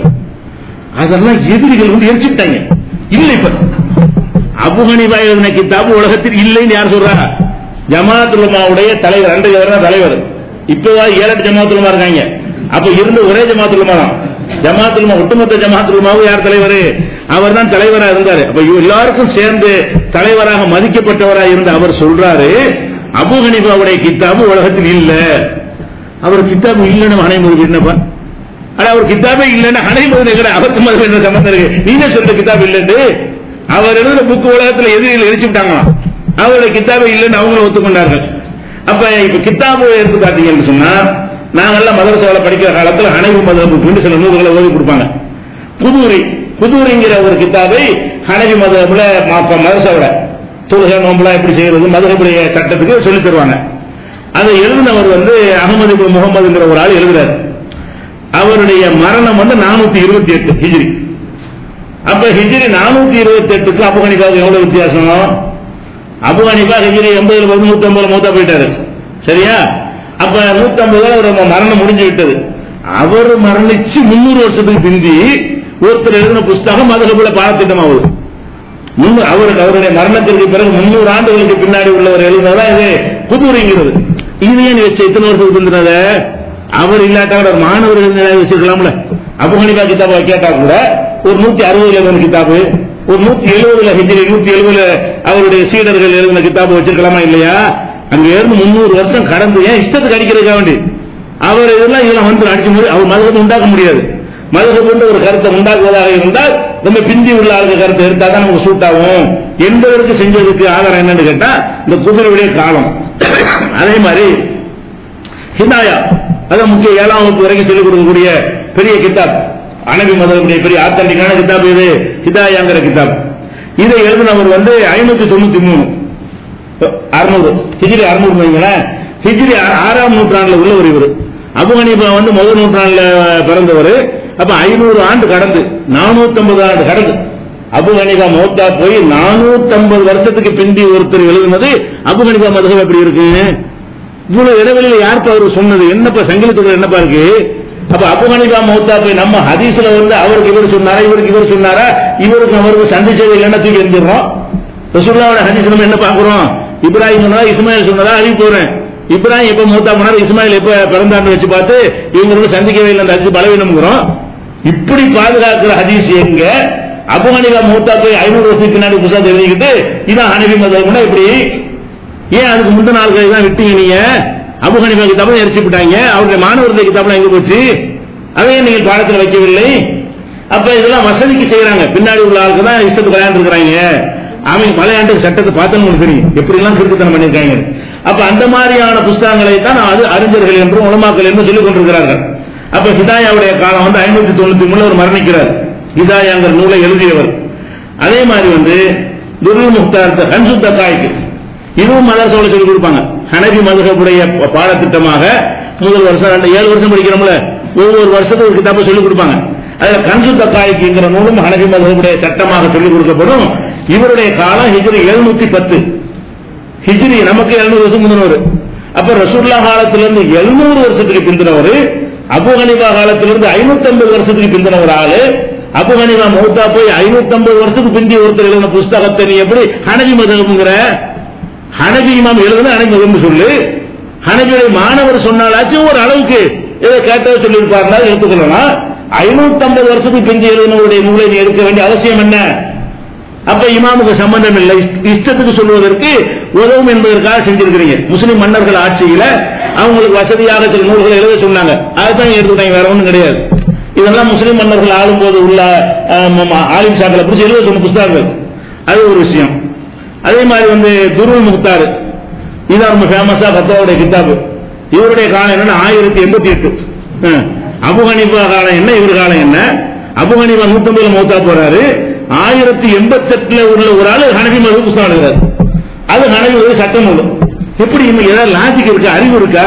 அதெல்லாம் எதிரிகள் எரிச்சுட்டாங்க. இல்ல, இப்ப அபு ஹனீஃபா எழுதின கிதாபு உலகத்தில் இல்லைன்னு யார் சொல்றா? ஜமாஅத்துல் உலமாவுடைய தலைவர், அன்றைய தலைவர். இப்பதான் 7-8 ஜமாஅத்துல் உலமா இருக்காங்க. அப்ப இருந்த ஒரே ஜமாஅத்துல் உலமா தான். ஜமாஅத்துல் உலமா, ஒட்டுமொத்த ஜமாஅத்துல் உலமாவும் யார் தலைவர்? அவர் தான் தலைவராக இருந்தார். அப்ப எல்லாருக்கும் சேர்ந்து தலைவராக மதிக்கப்பட்டவராக இருந்த அவர் சொல்றாரு, அபு ஹனீஃபாவுடைய கிதாபு உலகத்தில் இல்ல. அவர் கிதாபு இல்லன்னு ஹனீஃபா என்னப்பா, ஆனா அவர் கிதாபே இல்லன்னா ஹனீஃபா அவருக்கு மதம் என்ன சம்பந்தம் இருக்கு? நீங்க சொல்ற கிதாபு இல்லன்னு அவர் எழுதின புக்கு உலகத்தில் எதிரிகள் எரிச்சு விட்டாங்க, அவருடைய கிதாபே இல்லன்னு அவங்களும் ஒத்துக்கொண்டார்கள். அப்ப இப்ப கிதாபு எடுத்து பார்த்தீங்கன்னு சொன்னா, நாங்கெல்லாம் மதரசாவில படிக்கிற காலத்தில் ஹனீஃபி மதுஹப் சில நூல்களை ஓதி கொடுப்பாங்க. குதூரிங்கிற ஒரு கிதாபை ஹனஃபி மதுஹப்ல மதரசாவில தொழுகை நோம்புலாம் எப்படி செய்யறது மதுஹபுடைய சட்டத்துக்கு சொல்லி தருவாங்க. அதை எழுதினவர் அகமது இப்னு முஹம்மதுங்கிற ஒரு ஆள் எழுதுறாரு. அவருடைய மரணம் 428 ஹிஜ்ரி. அப்ப ஹிஜ்ரி 428க்கு அபு ஹனீஃபாவுக்கு எவ்வளவு வித்தியாசம்? அபு ஹனீஃபா ஹிஜ்ரி 80 150 மூத்தா போயிட்டாரு, சரியா? அப்ப 150 ஒரு மரணம் முடிஞ்சு விட்டது. அவர் மரணிச்சு 300 வருஷத்துக்கு பிந்தி ஒருத்தர் எழுதின புஸ்தகம் மதுஹபுல பாடத்திட்டமாவது. அவருடைய மரணத்திற்கு பிறகு 300 ஆண்டுகளுக்கு பின்னாடி உள்ளவர் எழுதினதா இது குதூரிங்கிறது. இது ஏன் வச்சு இத்தனை வருஷத்துக்கு பிந்தினத? அவர் இல்லாட்டா ஒரு மாணவர் வச்சிருக்கலாம்ல. அபு ஹனீஃபா கிதாபை கேட்டா கூட ஒரு 160 எழுதின கிதாபு, ஒரு 170 ஹிஜ்ரி 170 அவருடைய சீடர்கள் எழுதின கிதாபு வச்சிருக்கலாமா இல்லையா? அங்க இருந்து 300 வருஷம் கடந்து ஏன் இஷ்டத்துக்கு அடிக்கிறதுக்காக வேண்டி அவர் இதெல்லாம் அடிச்சு அவர் மதுஹப் உண்டாக்க முடியாது. மதுஹப் ஒரு கருத்தை உண்டாக்குவதாக இருந்தால் ரொம்ப பிந்தி உள்ள ஆளுக்கு கருத்தை எடுத்தா தான் நமக்கு சூட்டாகும் என்பதற்கு செஞ்சதுக்கு ஆதாரம் என்னன்னு கேட்டா இந்த குதிரையுடைய காலம். அதே மாதிரி ஹிதாயா, அதான் முக்கிய 7ஆம் வகுப்பு வரைக்கும் சொல்லிக் கொடுக்கக்கூடிய பெரிய கிதாப், ஹனஃபி மதுஹபுடைய பெரிய ஆத்தன்டிக்கான கிதாப் இது ஹிதாயாங்கிற கிதாப். இதை எழுதினவர் 593 600 ஹிஜ்ரி 600 வைங்களேன். ஹிஜ்ரி 6ஆம் நூற்றாண்டுல உள்ளவர் இவர். அபு ஹனீஃபா முதல் நூற்றாண்டுல பிறந்தவர். அப்ப 500 ஆண்டு கடந்து 450 ஆண்டு கடந்து அபு ஹனீஃபா மௌத்தா போய் 450 வருஷத்துக்கு பிந்தி ஒருத்தர் எழுதுனது அபு ஹனீஃபா மதுஹப் எப்படி இருக்கு? இவ்வளவு இடைவெளியில யாருக்கு அவர் சொன்னது? என்னப்பா சங்கிலித்தொடர் என்னப்பா இருக்கு? அப்ப அபு ஹனீஃபா மௌத்தா போய் நம்ம ஹதீஸ்ல அவருக்கு இவர் சொன்னாரா, இவருக்கு இவர் சொன்னாரா, இவருக்கு அவருக்கு சந்திச்சது இல்லைன்னா தூக்கி எரிஞ்சிடறோம். ரசூலுல்லாஹ்வோட ஹதீஸ் நம்ம என்ன பாக்குறோம்? இப்ராஹிம் சொன்னதா இஸ்மாயில் சொன்னதா அறிவு போறேன். இப்ராஹிம் எப்ப மூத்தா போனார், இஸ்மாயில் எப்ப பிறந்தான்னு வச்சு பார்த்து இவங்களோட சந்திக்கவே இல்லை, அந்த ஹதீஸ் பலவீனம்ங்கிறோம். இப்படி பாதுகாக்கிற ஹதீஸ் எங்க? அபூ ஹனீஃபா மௌத்தா போய் 500 வருஷத்துக்கு பின்னாடி புத்தகத்தை எழுதிக்கிட்டு இதான் ஹனஃபி மذஹப்னா இப்படி ஏன் அதுக்கு முந்தின நாள்களை தான் விட்டீங்க? நீங்க அபூ ஹனீஃபா கிதாபை எரிச்சு விட்டாங்க, அவருடைய மாணவருடைய கிதாபெல்லாம் எங்க போச்சு? அதையும் நீங்கள் பாடத்தில் வைக்கவில்லை. அப்ப இதெல்லாம் வசதிக்கு செய்யறாங்க, பின்னாடி உள்ள ஆளுக்கு தான் இஷ்டத்துக்கு விளையாண்டு இருக்கிறாங்க. அவங்க மலையாண்டு சட்டத்தை பார்த்தோன்னு தெரியும் எப்படி எல்லாம் கிறுக்குத்தனம் பண்ணிருக்காங்க. அப்ப அந்த மாதிரியான புஸ்தகங்களை தான் அது அறிஞர்கள் என்றும் உலமாக்கள் என்றும் சொல்லிக் கொண்டிருக்கிறார்கள். அப்ப ஹிதாயாவுடைய காலம் 593 அவர் மரணிக்கிறார். ஹிதாயாங்கிற நூலை எழுதியவர். அதே மாதிரி துருல் முக்தார் ஹன்சு தக்காய்க்கு இதுவும் மதரசாவில் சொல்லிக் கொடுப்பாங்க. ஹனபி மதுஹபுடைய பாடத்திட்டமாக முதல் வருஷம் 7 வருஷம் படிக்கிறோம்ல, ஒவ்வொரு வருஷத்துக்கு ஒரு கிதாபை சொல்லிக் கொடுப்பாங்க. அதுல கன்சு தக்காய்க்குங்கிற நூலும் ஹனபி மதுஹபுடைய சட்டமாக சொல்லிக் கொடுக்கப்படும். இவருடைய காலம் ஹிஜ்ரி 710. ஹிஜ்ரி நமக்கு 700 வருஷம் முந்தினவர். அப்ப ரசூலுல்லாஹ் காலத்திலிருந்து 700 வருஷத்துக்கு பிந்தினவர். அபூ ஹனீஃபா காலத்திலிருந்து 550 வருஷத்துக்கு பிந்தின ஒரு ஆளு. அபூ ஹனீஃபா மௌத்தா போய் 550 வருஷத்துக்கு பிந்தி ஒருத்தர் எழுதின புஸ்தகத்தை நீ எப்படி ஹனபி மذஹப்ங்கற? ஹனபி இமாம் எழுதுன ஹனபி மذஹப் சொல்லு. ஹனபியுடைய மாணவர் சொன்னாலாச்சும் ஒரு அளவுக்கு ஏதோ கேட்டதை சொல்லியிருப்பாருன்னா எடுத்துக்கொள்ளலாம். 550 வருஷத்துக்கு பிந்தி எழுதினவருடைய நூலை நீ எடுக்க வேண்டிய அவசியம் என்ன? அப்ப இமாமுக்கு சம்பந்தம் இல்லை, இஷ்டத்துக்கு சொல்வதற்கு உதவும் என்பதற்காக செஞ்சிருக்கிறீங்க. முஸ்லிம் மன்னர்கள் ஆட்சியில அவங்களுக்கு வசதியாக சில நூல்களை எழுத சொன்னாங்க, அதுதான் எடுத்துட்டாங்க, வேற ஒன்றும் கிடையாது. இதெல்லாம் முஸ்லிம் மன்னர்கள் ஆளும் போது உள்ள ஆலிம் சாக்களை பிடிச்சி எழுத சொன்ன புஸ்தகங்கள், அது ஒரு விஷயம். அதே மாதிரி துருல் முக்தார் இதான் ரொம்ப ஃபேமஸா ஃபத்வாவுடைய கிதாபு. இவருடைய காலம் என்ன? 1088. அபூ ஹனீஃபா காலம் என்ன, இவர் காலம் என்ன? அபூ ஹனீஃபா 150 மௌத்தா போறாரு. 1088 உள்ள ஒரு ஆளு ஹனபி மذஹப் புஸ்தகம் எழுதுறாரு. அது ஹனபி சட்டம் நூல். எப்படி ஏதாவது லாஜிக் இருக்கா, அறிவு இருக்கா?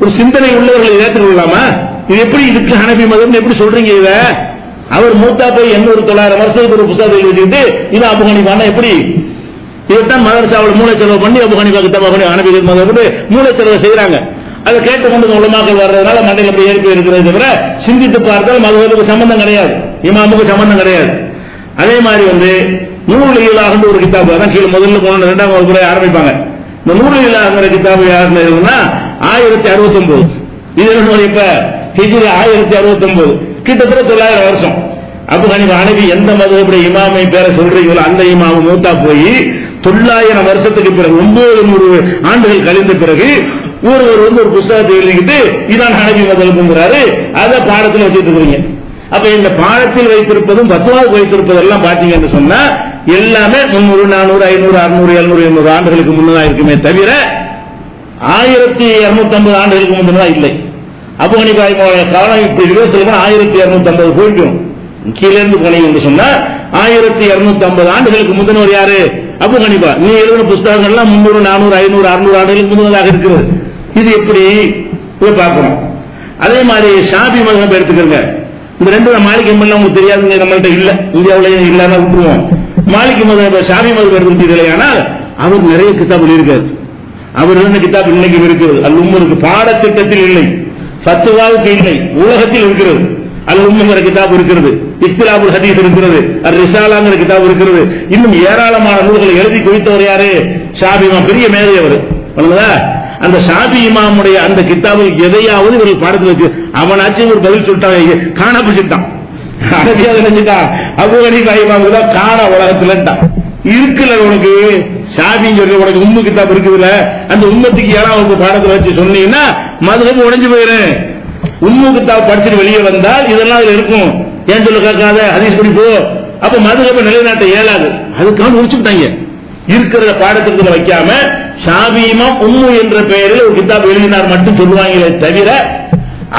ஒரு சிந்தனை உள்ளவர்களை ஏற்றுக்கொள்ளலாமா? இது எப்படி இதுக்கு ஹனபி மذஹப் எப்படி சொல்றீங்க? இத அவர் மூத்தா போய் 800-900 வருஷத்துக்கு ஒரு புஸ்தகத்தை எழுதிட்டு இது அபூ ஹனீஃபானா எப்படி? இதைத்தான் மதரசாவில் மூளை செலவு பண்ணி அபூ ஹனீஃபா கிதாப் ஹனபி மذஹப் மூளை செலவு செய்யறாங்க. அதை கேட்டுக்கொண்டு உலமாக்கள் வர்றதுனால மண்டையில் அப்படி ஏற்பி இருக்கிறது தவிர சிந்தித்து பார்த்தால் மதுஹபுக்கு சம்பந்தம் கிடையாது, இமாமுக்கு சம்பந்தம் கிடையாது. அதே மாதிரி நூறுல் இலாஹ்னு ஒரு கிதாபு, அதான் கீழே முதல்ல போன 2ஆம் வகுப்புல ஆரம்பிப்பாங்க. இந்த நூறுல் இலாஹ்ங்கிற கிதாபு யாருன்னு இருக்குன்னா 1069. இது என்ன இப்ப ஹிஜ்ரி 1069, கிட்டத்தட்ட 900 வருஷம். அபூ ஹனீஃபா ஹனபி எந்த மதுஹபுடைய இமாமை பேரை சொல்றீங்களோ அந்த இமாம் மூத்தா போய் 900 வருஷத்துக்கு பிறகு 900 ஆண்டுகள் கழிந்த பிறகு ஒருவர் ஒரு புத்தகத்தை எழுதிக்கிட்டு இதான் ஹனபி மذஹப்ங்கறாரு. அதை பாடத்தில் வச்சிட்டு இருக்கீங்க. அப்ப இந்த பாடத்தில் வைத்திருப்பதும் ஃபத்வாவுக்கு வைத்திருப்பதெல்லாம் பாத்தீங்கன்னு சொன்னா எல்லாமே 300, 400, 500, 600, 700, 800 ஆண்டுகளுக்கு முன்னதா இருக்குமே தவிர 1250 ஆண்டுகளுக்கு முன்னதா இல்லை. அபூ ஹனீஃபா காலம் இப்படி ரிவர்ஸ்ல 1250 போயிடும். கீழே இருந்து போனீங்கன்னு சொன்னா 1250 ஆண்டுகளுக்கு முந்தினவர் யாரு? Abu Hanifa. நீ எழுதின புத்தகங்கள்லாம் 300, 400, 500, 600 ஆண்டுகளுக்கு முன்னதாக இருக்கிறது. இது எப்படி பார்க்கணும். அதே மாதிரி ஷாஃபி மذஹப் எடுத்துக்கிறங்க. இந்த ரெண்டு மாலிக் இமாம் உங்களுக்கு தெரியாதுங்க, நம்மள்ட்ட இல்ல, இந்தியாவிலேயே இல்லாம விட்டுருவோம். மாலிக் மذஹப் ஷாஃபி மذஹப் எடுத்துக்கிட்டீங்களே, ஆனால் அவர் நிறைய கிதாபுகள் இருக்காது. அவர் இருந்த கிதாப் இன்னைக்கு இருக்கிறது. அல் உம்மருக்கு பாடத்திட்டத்தில் இல்லை, ஃபத்வாவுக்கு இல்லை, உலகத்தில் இருக்கிறது. அல் உம்முங்கிற கிதாப் இருக்கிறது, இஸ்திலாபுல் ஹதீஸ் இருக்கிறது, அர் ரிசாலாங்கிற கிதாப் இருக்கிறது. இன்னும் ஏராளமான நூல்களை எழுதி குவித்தவர் யாரு? ஷாஃபி இமாம். பெரிய மேதை அவர். அந்த ஷாஃபி இமாமுடைய அந்த கிதாபில் எதையாவது ஒரு பாடத்தில் வச்சு அவனாச்சும் ஒரு பதில் சொல்லிட்டாங்க, காண பிடிச்சிட்டான். அரபியா நினைச்சிட்டான் அபூ ஹனீஃபா இமாமுக்கு தான் காண உலகத்துல இருக்குல்ல. உனக்கு ஷாஃபின்னு சொல்லி உனக்கு உம்மு கிதாப் இருக்குதுல, அந்த உம்மத்துக்கு ஏதாவது பாடத்தில் வச்சு சொன்னீங்கன்னா மதுஹப் உடைஞ்சு போயிரு. உம்மு கிதாப் படிச்சுட்டு வெளியே வந்தால் இதெல்லாம் அதுல இருக்கும். ஏன் சொல்ல கேட்காத ஹதீஸ் படி போ. அப்ப மதுஹப் நிலைநாட்ட இயலாது. அதுக்காக முடிச்சுட்டாங்க. இருக்கிற பாடத்திட்டத்தில் வைக்காம ஷாஃபி இமாம் உம்மு என்ற பெயரில் ஒரு கிதாப் எழுதினார் மட்டும் சொல்லுவாங்களே தவிர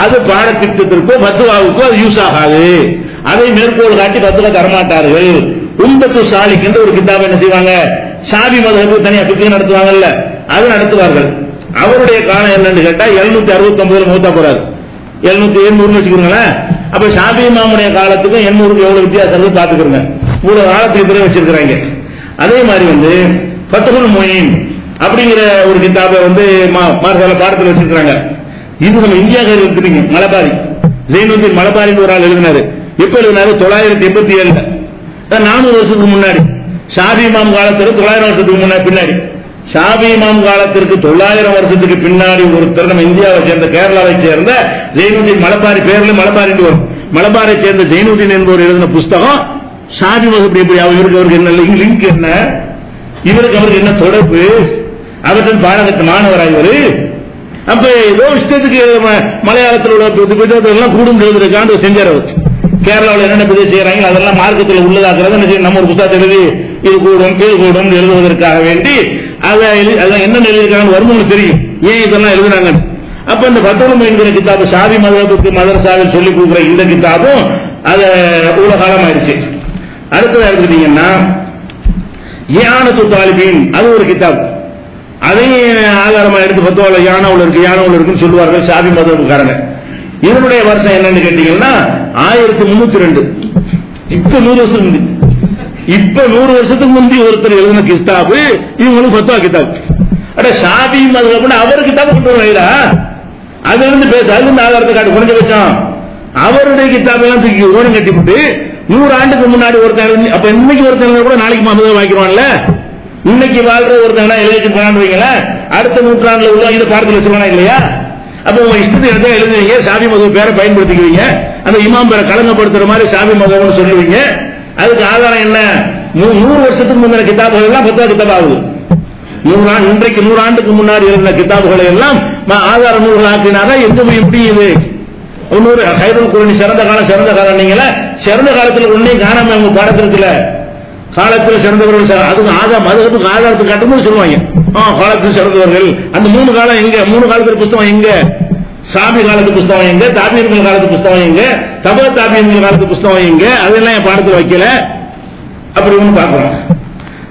அது பாடத்திட்டத்திற்கோ ஃபத்வாவுக்கோ அது யூஸ் ஆகாது. அதை மேற்கோள் காட்டி ஃபத்வா தரமாட்டார்கள். உம்பத்து சாலிக் என்ற ஒரு கிதாப் என்ன செய்வாங்க? ஷாஃபி மذஹப் தனியா ஃபிக்ஹ் நடத்துவாங்கல்ல, அது நடத்துவார்கள். அவருடைய காலம் என்னன்னு கேட்டா 769 மௌத்தா போறாரு. 700 வச்சுக்கிறீங்களேன். அப்ப ஷாஃபி இமாமுடைய காலத்துக்கும் 800 எவ்வளவு வித்தியாசம் இருக்கு பாத்துக்கிறங்க. இவ்வளவு காலத்துக்கு பிறகு வச்சிருக்கிறாங்க. அதே மாதிரி ஃபத்ஹுல் முயின் அப்படிங்கிற ஒரு கிதாபை மார்சால பாடத்தில் வச்சிருக்காங்க. இது நம்ம இந்தியாவில் இருக்குறீங்க. மலபாரி ஜெயினுதீன் மலபாரின்னு ஒரு ஆள் எழுதினாரு. எப்ப எழுதினாரு? 987, 400 வருஷத்துக்கு முன்னாடி. ஷாஃபி இமாம் காலத்திற்கு 900 வருஷத்துக்கு முன்னாடி பின்னாடி. ஷாஃபி இமாம் காலத்திற்கு 900 வருஷத்துக்கு பின்னாடி ஒருத்தர் நம்ம இந்தியாவை சேர்ந்த கேரளாவை சேர்ந்த ஜெயினுதீன் மலபாரி, பேர்ல மலபாரின்னு வரும். மலபாரை சேர்ந்த ஜெயினுதீன் என்பவர் எழுதின புஸ்தகம் ஷாஃபி மதுஹப் எப்படி அவருக்கு என்ன லிங்க் என்ன, இவருக்கு அவருக்கு என்ன தொடர்பு, அவற்றின் பாடகத்து மாணவராக இவரு. அப்ப ஏதோ இஷ்டத்துக்கு மலையாளத்தில் உள்ள புத்தகத்தெல்லாம் கூடும் எழுதுறதுக்காண்டு செஞ்சார் அவர். கேரளாவில் என்னென்ன பதிவு செய்யறாங்க அதெல்லாம் மார்க்கத்தில் உள்ளதாக்குறது நம்ம ஒரு புத்தகத்தை எழுதி இது கூடும் கீழ் கூடும் எழுதுவதற்காக வேண்டி அதெல்லாம் என்ன எழுதியிருக்காங்கன்னு வருமானம் தெரியும் ஏன் இதெல்லாம் எழுதுனாங்க. அப்ப இந்த ஃபத்வா என்கிற கிதாபு ஷாஃபி மதுஹபுக்கு மதரசாவில் சொல்லிக் கொடுக்குற இந்த கிதாபும் அது இவ்வளவு காலம் ஆயிடுச்சு. அடுத்ததா எடுத்துக்கிட்டீங்கன்னா இஆனத்து தாலிபீன் அது ஒரு கிதாப், அதையும் ஆதாரமா எடுத்து ஃபத்வால யானாவுல இருக்குன்னு சொல்லுவார்கள் ஷாஃபி மதுஹபுக்காரங்க. இதனுடைய வருஷம் என்னன்னு கேட்டீங்கன்னா 1302. இப்ப 100 வருஷம் முந்தி, இப்ப 100 வருஷத்துக்கு முந்தி ஒருத்தர் எழுதின கிதாபு இவங்களும் ஃபத்வா கிதாப். அட ஷாஃபி மதுஹப்னு அவர் கிதாப் கொண்டு வரீங்களா, அதுல இருந்து பேச அதுல இருந்து ஆதாரத்தை காட்டு குறைஞ்சபட்சம் அவருடைய கிதாப் எல்லாம் தூக்கி ஓரம் கட்டிவிட்டு 100 ஆண்டுக்கு முன்னாடி ஒருத்தர், அப்ப இன்னைக்கு ஒருத்தர் கூட நாளைக்கு மதுஹப் வாங்கிடுவான்ல, இன்னைக்கு வாழ்ற ஒருத்தங்க எழுதி பண்ணான்னு வைங்கள, அடுத்த நூற்றாண்டுல உள்ள இதை பார்த்து வச்சுருவானா இல்லையா. அப்ப உங்க இஷ்டத்தை எடுத்து எழுதுவீங்க, ஷாஃபி மதுஹப் பேரை பயன்படுத்திக்குவீங்க, அந்த இமாம் பேரை களங்கப்படுத்துற மாதிரி ஷாஃபி மதுஹப்னு சொல்லுவீங்க. அதுக்கு ஆதாரம் என்ன, 100 வருஷத்துக்கு முன்னாடி கிதாபுகள் எல்லாம் ஃபத்வா கிதாப் ஆகுது. இன்றைக்கு 100 ஆண்டுக்கு முன்னாடி இருந்த கிதாபுகளை எல்லாம் ஆதார நூல்கள் ஆக்கினாதான் எங்க போய் எப்படி இது இன்னொரு ஹைருல் குர்ஆன் சிறந்த காலம் நீங்கள சிறந்த காலத்துல ஒன்னையும் காணாம உங்க பாடத்திற்குல காலத்தில் சிறந்தவர்கள் அதுக்கு மதுஹபுக்கு ஆதாரத்துக்கு காட்டும்போது சொல்லுவாங்க காலத்தில் சிறந்தவர்கள். அந்த 3 காலம் எங்க, 3 காலத்துல புஸ்தகம் எங்க, ஷாஃபி காலத்து புஸ்தகம் எங்க, தாபீன்கள் காலத்து புஸ்தகம் எங்க, தபா தாபீன்கள் காலத்து புஸ்தகம் எங்க, அதெல்லாம் என் பாடத்தில் வைக்கல அப்படி ஒண்ணு பாக்குறோம்.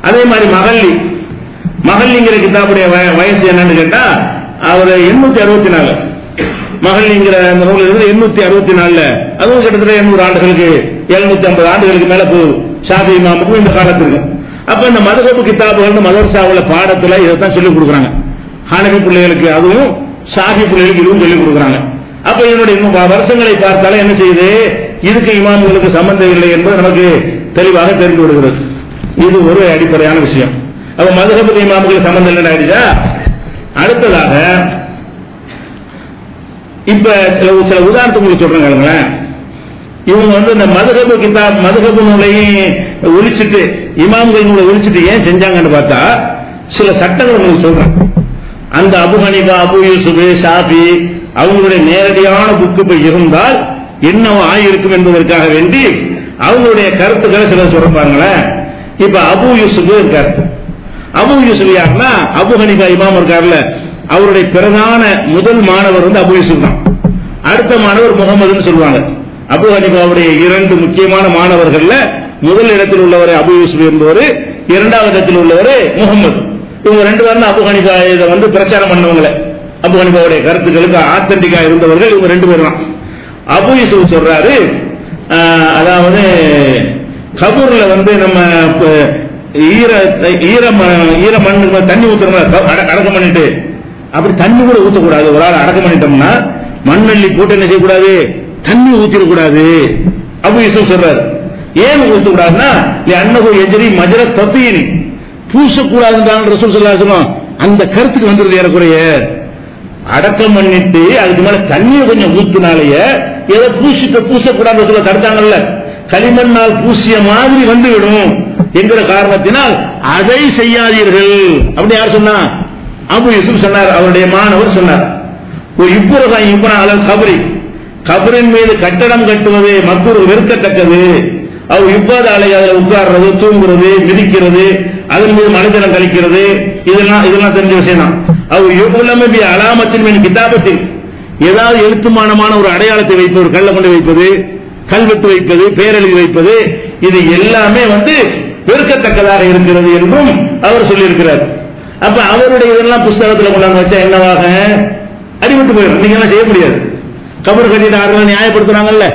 அதே மாதிரி மகள்லிங்கிற கிதாபுடைய வயசு என்னன்னு கேட்டா அவர் 864. மகள்லிங்கிற அந்த நூல் இருந்து 864, அதுவும் கிட்டத்தட்ட 800 ஆண்டுகளுக்கு 750 ஆண்டுகளுக்கு மேல போகுது ஷாஃபி இமாமுக்கும் இந்த காலத்திற்கு. அப்ப இந்த மதுஹப் கிதாபுகள் மதரசாவுல பாடத்துல இதைத்தான் சொல்லிக் கொடுக்குறாங்க. ஹனபி பிள்ளைகளுக்கு அதுவும் ஷாஃபி பிள்ளைகளுக்கு இதுவும் சொல்லிக் கொடுக்குறாங்க. அப்ப என்னுடைய வருஷங்களை பார்த்தாலே என்ன செய்யுது, இதுக்கு இமாம்களுக்கு சம்பந்தம் இல்லை என்பது நமக்கு தெளிவாக தெரிந்து விடுகிறது. இது ஒரு அடிப்படையான விஷயம். அப்ப மதுஹப் இமாம்களுக்கு சம்பந்தம் இல்லைன்னு ஆயிடுச்சா. அடுத்ததாக இப்ப சில உதாரணத்துக்கு சொல்றேன். இவங்க இந்த மதுஹப் கிதாப் மதுஹப் நூலையும் ஒழிச்சிட்டு இமாம்கள் நூலை ஒழிச்சிட்டு ஏன் செஞ்சாங்கன்னு பார்த்தா சில சட்டங்கள் உங்களுக்கு சொல்றேன். அந்த அபு ஹனீஃபா, அபு யூசுப், ஷாஃபி அவங்களுடைய நேரடியான புக்கு இப்ப இருந்தால் என்ன ஆயிருக்கும் என்பதற்காக வேண்டி அவங்களுடைய கருத்துக்களை சிலர் சொல்றாங்களேன். இப்ப அபு யூசுப் இருக்காரு. அபு யூசுப் யாருன்னா அபு ஹனீஃபா இமாம் இருக்காருல்ல, அவருடைய பிரதான முதல் மாணவர் அபு யூசுப் தான். அடுத்த மாணவர் முகமதுன்னு சொல்லுவாங்க. அபு ஹனீஃபாவுடைய 2 முக்கியமான மாணவர்கள்ல முதல் இடத்தில் உள்ளவர் அபு யூசுப் என்பவர், 2வது இடத்தில் உள்ளவர் முகமது. இவங்க 2 பேரும் அபு ஹனீஃபா இதை பிரச்சாரம் பண்ணவங்கள, அபு ஹனீஃபாவுடைய கருத்துக்களுக்கு ஆத்தன்டிக்கா இருந்தவர்கள் இவங்க 2 பேரும் தான். அபு யூசுப் சொல்றாரு, அதாவது கபூர்ல நம்ம ஈர மண்ணு தண்ணி ஊத்துறோம் அடக்கம் பண்ணிட்டு, அப்படி தண்ணி கூட ஊத்தக்கூடாது. ஒரு ஆள் அடக்கம் பண்ணிட்டோம்னா மண்ணள்ளி போட்டு என்ன செய்யக்கூடாது, தண்ணி ஊத்திடக்கூடாது. அபு யூசுப் சொல்றாரு. ஏன் ஊத்தக்கூடாதுன்னா அன்னகு எஜரி மஜர தத்தீனி, பூசக்கூடாதுன்னு ரசூல் ஸல்லல்லாஹு அலைஹி வஸல்லம் அந்த கருத்துக்கு வந்துருது. ஏறக்குறைய அடக்கம் பண்ணிட்டு அதுக்கு மேல தண்ணியை கொஞ்சம் ஊத்துனாலேயே ஏதோ பூசக்கூடாது சொல்ல தடுத்தாங்கல்ல, களிமண்ணால் பூசிய மாதிரி வந்துவிடும் என்கிற காரணத்தினால் அதை செய்யாதீர்கள் அப்படி யார் சொன்னா, அபு யூசுப் சொன்னார். அவருடைய மாணவர் சொன்னார். கபரின் மீது கட்டடம் கட்டுவது மக்கள் வெறுக்கத்தக்கது. அவர் இவ்வாறு அதில் உட்கார்றது, தூங்குறது, மிதிக்கிறது, அதன் மீது மனிதனம் கழிக்கிறது, இதெல்லாம் தெரிஞ்ச விஷயம் தான். அவர் எவ்வளவு அலாமத்தின் மீது கிதாபத்தில் ஏதாவது எழுத்துமானமான ஒரு அடையாளத்தை வைப்பது, கல்ல கொண்டு வைப்பது, கல்வெட்டு வைப்பது, பேரெழுதி வைப்பது, இது எல்லாமே வெறுக்கத்தக்கதாக இருக்கிறது என்றும் அவர் சொல்லியிருக்கிறார். அப்ப அவருடைய இதெல்லாம் புஸ்தகத்தில் கொண்டாந்து வச்சா என்னவாக அடிபட்டு போயிடும். நீங்க எல்லாம் செய்ய முடியாது. கபர் கட்டிட்டு நியாயப்படுத்துறாங்கல்ல,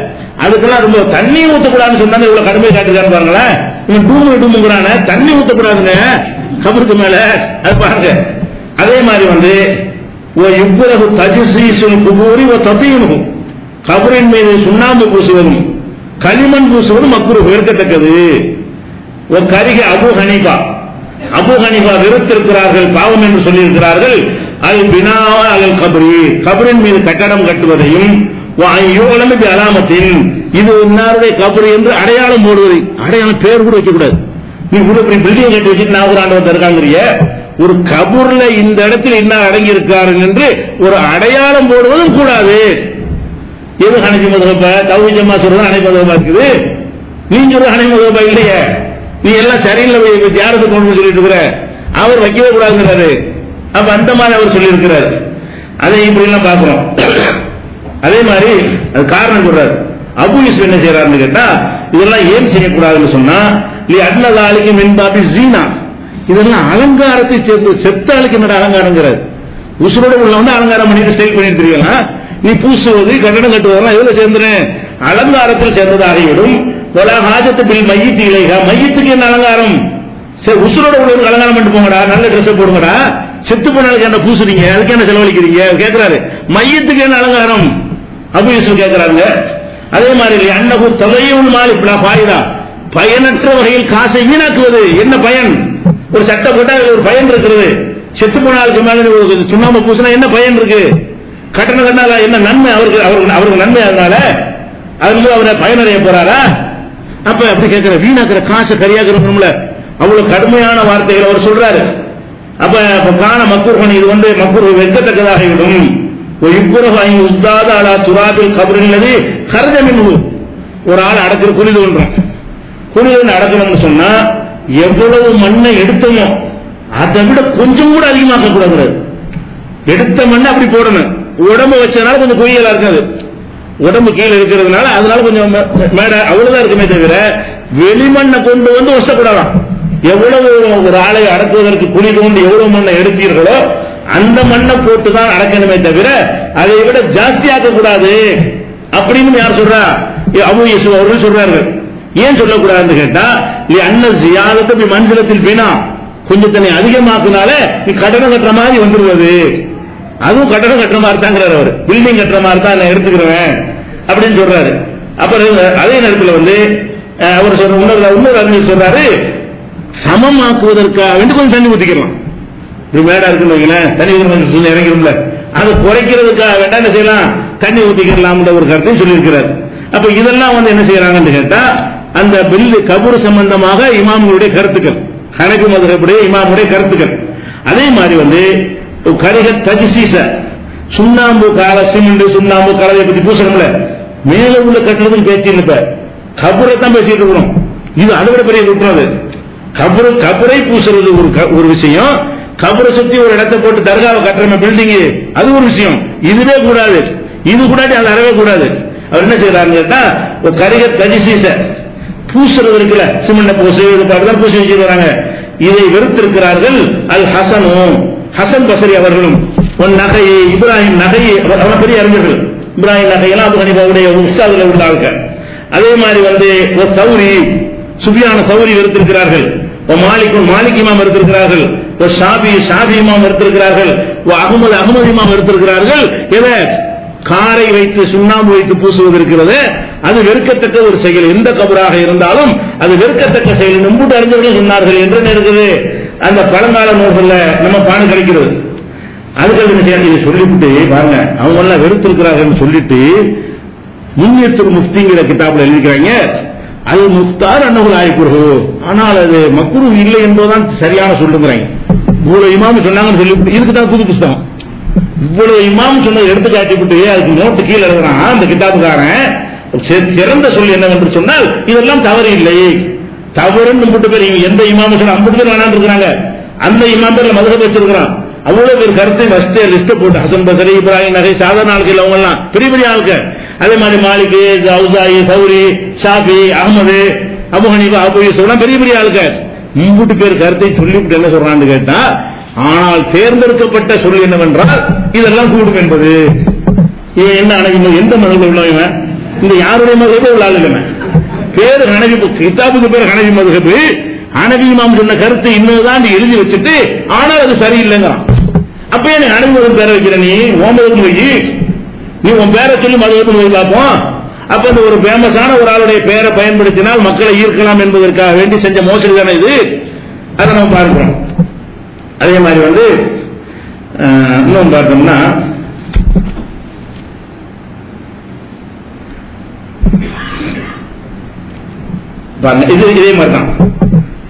அதுக்கெல்லாம் ரொம்ப தண்ணி ஊத்தக்கூடாதுன்னு சொன்னா இவ்வளவு கடுமை காட்டுறான்னு பாருங்களேன். இவன் டூமுங்கிறான தண்ணி ஊத்தக்கூடாதுங்க கபருக்கு மேல, அது பாருங்க. அதே மாதிரி இவ்வளவு தஜிசீசுல் குபூரி தத்தீனும், கபரின் மீது சுண்ணாம்பு பூசுவதும் களிமண் பூசுவதும் மக்ரூஹ் வெறுக்கத்தக்கது. ஒரு கரிக அபு ஹனீஃபா வெறுத்திருக்கிறார்கள், பாவம் என்று சொல்லியிருக்கிறார்கள். அல் பினா அல் கபரி, கபரின் மீது கட்டடம் கட்டுவதையும் அலாமத்தின் இது இன்னாருடைய கபர் என்று அடையாளம் போடுவது. அடையாளம் பேர் கூட வைக்க கூடாது. நீ இப்படி பில்டிங் கட்டி வச்சுட்டு நாகூர் இருக்காங்க, ஒரு கபூர்ல இந்த இடத்தில் இன்னார் அடங்கி இருக்காரு என்று ஒரு அடையாளம் போடுவதும் கூடாது. எது ஹனஃபி மதுஹப்? தௌஹீத் ஜமாஅத் சொல்றது ஹனஃபி மதுஹப் இருக்குது. நீ சொல்ற ஹனஃபி மதுஹப் இல்லையே. நீ எல்லாம் சரியில்லை ஜியாரத்து கொண்டு சொல்லிட்டு இருக்கிற. அவர் வைக்கவே கூடாதுங்கிறாரு. அப்ப அந்த மாதிரி அவர் சொல்லி இருக்கிறார். அதை இப்படி எல்லாம் பாக்குறோம். அதே மாதிரி அது காரணம் சொல்றாரு. அபு யூசுப் என்ன செய்யறாருன்னு கேட்டா, இதெல்லாம் ஏன் செய்யக்கூடாதுன்னு சொன்னா, அன்னதாலிக்கு மின்பாபி ஜீனா, இதெல்லாம் அலங்காரத்தை சேர்ந்து செத்த ஆளுக்கு என்னடா அலங்காரங்கிறார். உசுரோட உள்ள வந்து அலங்காரம் பண்ணிட்டு ஸ்டைல் பண்ணிட்டு இருக்கலாம். நீ பூசுவது கட்டணம் கட்டுவதெல்லாம் எதுல சேர்ந்துரு? அலங்காரத்தில் சேர்ந்ததாகிவிடும். ஹாஜத்து பில் மையத்து இலைகா, மையத்துக்கு என்ன அலங்காரம்? சரி, உசுரோட உள்ள அலங்காரம் பண்ணிட்டு போங்கடா, நல்ல ட்ரெஸ் போடுங்கடா. செத்து போனாலுக்கு என்ன பூசுறீங்க? அதுக்கு என்ன செலவழிக்கிறீங்க கேட்கிறாரு. மையத்துக்கு என்ன அலங்காரம்? அபு யூசுப் கேட்கிறாங்க. அதே மாதிரி அன்னகு தொகையும் மாலிப்லா பாயுதா, பயனற்ற வகையில் காசை வீணாக்குவது என்ன பயன்? ஒரு சட்டை போட்டா ஒரு பயன் இருக்கிறது. செத்து போனாலுக்கு மேல சுண்ணாம்பு பூசினா என்ன பயன் இருக்கு? கட்டணம் கண்ணால என்ன நன்மை? அவருக்கு நன்மை அதனால அதுல அவரை பயனடைய போறாரா? அப்ப அப்படி கேட்கிற வீணாக்குற காசை கரியாக்குறோம்ல, அவ்வளவு கடுமையான வார்த்தைகள் அவர் சொல்றாரு. அப்ப காண மக்கூர்கன், இது வந்து மக்கூர் வெட்கத்தக்கதாகிவிடும். துராபில் கபரில்லது கருதமின், ஒரு ஆள் அடக்கிற குனிது ஒன்றான். குனிது அடக்கணும்னு சொன்னா எவ்வளவு மண்ணை எடுத்தோமோ அதை விட கொஞ்சம் கூட அதிகமாக்க கூடாது. எடுத்த மண்ணை அப்படி போடணும். உடம்பு வச்சதுனால கொஞ்சம் குயிலா இருக்காது, உடம்பு கீழே இருக்கிறதுனால அதனால கொஞ்சம் மேடை அவ்வளவுதான் இருக்குமே தவிர வெளிமண்ணை கொண்டு வந்து வசக்கூடாதான். எவ்வளவு ஒரு ஆளை அடக்குவதற்கு குழி தோண்டி எவ்வளவு மண்ணை எடுத்தீர்களோ அந்த மண்ணை போட்டுதான் அடக்கணுமே தவிர அதை விட ஜாஸ்தியாக்க கூடாது அப்படின்னு யார் சொல்றா? அபு யூசுப் அவர்கள் சொல்றார்கள். ஏன் சொல்லக்கூடாதுன்னு கேட்டா, அன்ன ஜியாதத்து மன்சிலத்தில் வீணா, கொஞ்சம் தன்னை அதிகமாக்குனால நீ கட்டணம் கட்டுற மாதிரி வந்துருவது. அதுவும் கட்டணம் கட்டுற மாதிரி தாங்கிறார் அவர். பில்டிங் கட்டுற மாதிரி தான் நான் எடுத்துக்கிறேன் அப்படின்னு சொல்றாரு. அப்புறம் அதே நேரத்தில் வந்து அவர் சொல்ற இன்னொரு அறிஞர் சொல்றாரு, சமமாக்குவதற்காக வேண்டி கொஞ்சம் தண்ணி ஊத்திக்கலாம். மேடா இருக்குன்னு வைங்களேன், தண்ணி கொஞ்சம் இறங்கிடும்ல, அதை குறைக்கிறதுக்காக வேண்டாம் என்ன செய்யலாம், தண்ணி ஊத்திக்கலாம் ஒரு கருத்தையும் சொல்லியிருக்கிறார். அப்ப இதெல்லாம் வந்து என்ன செய்யறாங்கன்னு கேட்டா, அந்த பில்லு கபூர் சம்பந்தமாக இமாம்களுடைய கருத்துக்கள், ஹனஃபி மதுஹபுடைய இமாமுடைய கருத்துக்கள். அதே மாதிரி வந்து கரிக தஜ்சீஸ, சுண்ணாம்பு கால சிமெண்ட் சுண்ணாம்பு கலவை பத்தி பூசணும்ல, மேல உள்ள கட்டுறதுக்கு பேச்சு இல்ல, கபூரை தான் பேசிட்டு இருக்கிறோம். இது அதை விட பெரிய குற்றம். கபரை பூசுறது ஒரு விஷயம், கபரை சுத்தி ஒரு இடத்தை போட்டு தர்காவை கட்டுற பில்டிங் அது ஒரு விஷயம். இதுவே கூடாது, இது கூடாது, அது அறவே கூடாது. அவர் என்ன செய்யறாருன்னு கேட்டா, ஒரு கரிக தஜ்சீஸ பூசுறது இருக்குல்ல, சிமெண்ட் பூசி இதுதான் பூசி வச்சிருக்காங்க. இதை வெறுத்திருக்கிறார்கள் அல் ஹசனும், ஹசன் பசரி அவர்களும். நகை இப்ராஹிம் நகை, அவன் பெரிய அறிஞர்கள். இப்ராஹிம் நகையெல்லாம் அபு ஹனீஃபாவுடைய உஸ்தாதுல உள்ள ஆளுங்க. அதே மாதிரி வந்து ஒரு சௌரி, சுஃபியான சௌரி வெறுத்திருக்கிறார்கள். மாலிக் இமாம் வெறுத்திருக்கிறார்கள். ஒரு ஷாபி இமாம் வெறுத்திருக்கிறார்கள். அகமது இமாம் வெறுத்திருக்கிறார்கள். எதை காரை வைத்து சுண்ணாம்பு வைத்து பூசுவது இருக்கிறது, அது வெறுக்கத்தக்க ஒரு செயல். எந்த கபராக இருந்தாலும் அது வெறுக்கத்தக்க செயல். நம்பூட்டு அறிஞர்கள் சொன்னார்கள் என்று இருக்குது அந்த பழங்கால நூல்கள்ல நம்ம பாடு கிடைக்கிறது. அதுக்கு என்ன செய்ய சொல்லிவிட்டு பாருங்க, அவங்க எல்லாம் வெறுத்திருக்கிறார்கள் சொல்லிட்டு முன்னியத்துல் முஃப்திங்கிற கிதாபில் எழுதிக்கிறாங்க, அது முஃப்தார் அன்னகுல் ஆய்க்குரு, ஆனால் அது மக்ரூ இல்லை என்பதுதான் சரியான சொல்லுங்கிறாங்க. இவ்வளவு இமாம் சொன்னாங்கன்னு சொல்லி இதுக்குதான் புது புஸ்தகம். இவ்வளவு இமாம் சொன்னதை எடுத்து காட்டிவிட்டு அதுக்கு நோட்டு கீழே எழுதுறான் அந்த கிதாபுக்காரன். சிறந்த சொல் என்னவென்று சொன்னால், இதெல்லாம் தவறு இல்லை, தவறுன்னு மூட்டு பேர் எந்த இமாம் சொன்ன 50 பேர் வேணான்னு இருக்கிறாங்க. அந்த இமாம் பேர்ல மதுஹப் வச்சிருக்கிறான். அவ்வளவு பேர் கருத்தை லிஸ்ட் போட்டு, ஹசன் பசரி, இப்ராஹிம் நகை, சாதாரண ஆட்கள் அவங்க எல்லாம் பெரிய பெரிய ஆளுக்கு. அதே மாதிரி மாலிக், அவுசாயி, சௌரி, ஷாபி, அகமது, அபு ஹனீஃபா, அபு யூசுப் பெரிய பெரிய ஆளுக்கு. மூட்டு பேர் கருத்தை சொல்லிவிட்டு என்ன சொல்றான்னு கேட்டா, ஆனால் தேர்ந்தெடுக்கப்பட்ட சொல் என்னவென்றால் இதெல்லாம் கூடும் என்பது. என்ன எந்த மதத்தில் உள்ளவன், இந்த யாருடைய மதத்தை உள்ள ஆள் இல்லை. பேரு ஹனஃபி, கிதாபுக்கு பேர் ஹனஃபி மதுஹப். ஹனஃபி இமாம் சொன்ன கருத்து இன்னுதான் எழுதி வச்சுட்டு, ஆனால் அது சரியில்லைங்கிறான். அப்ப நீ ஹனஃபி மதுஹப் பேரை வைக்கிற, நீ ஓமதுக்கு போய் நீ உன் பேரை சொல்லி மதுஹப் போய் பார்ப்போம். அப்ப இந்த ஒரு பேமஸான ஒரு ஆளுடைய பெயரை பயன்படுத்தினால் மக்களை ஈர்க்கலாம் என்பதற்காக வேண்டி செஞ்ச மோசடி தானே இது. அதை நம்ம பார்க்கிறோம். அதே மாதிரி வந்து இன்னும் பார்த்தோம்னா, இதே மாதிரி தான்.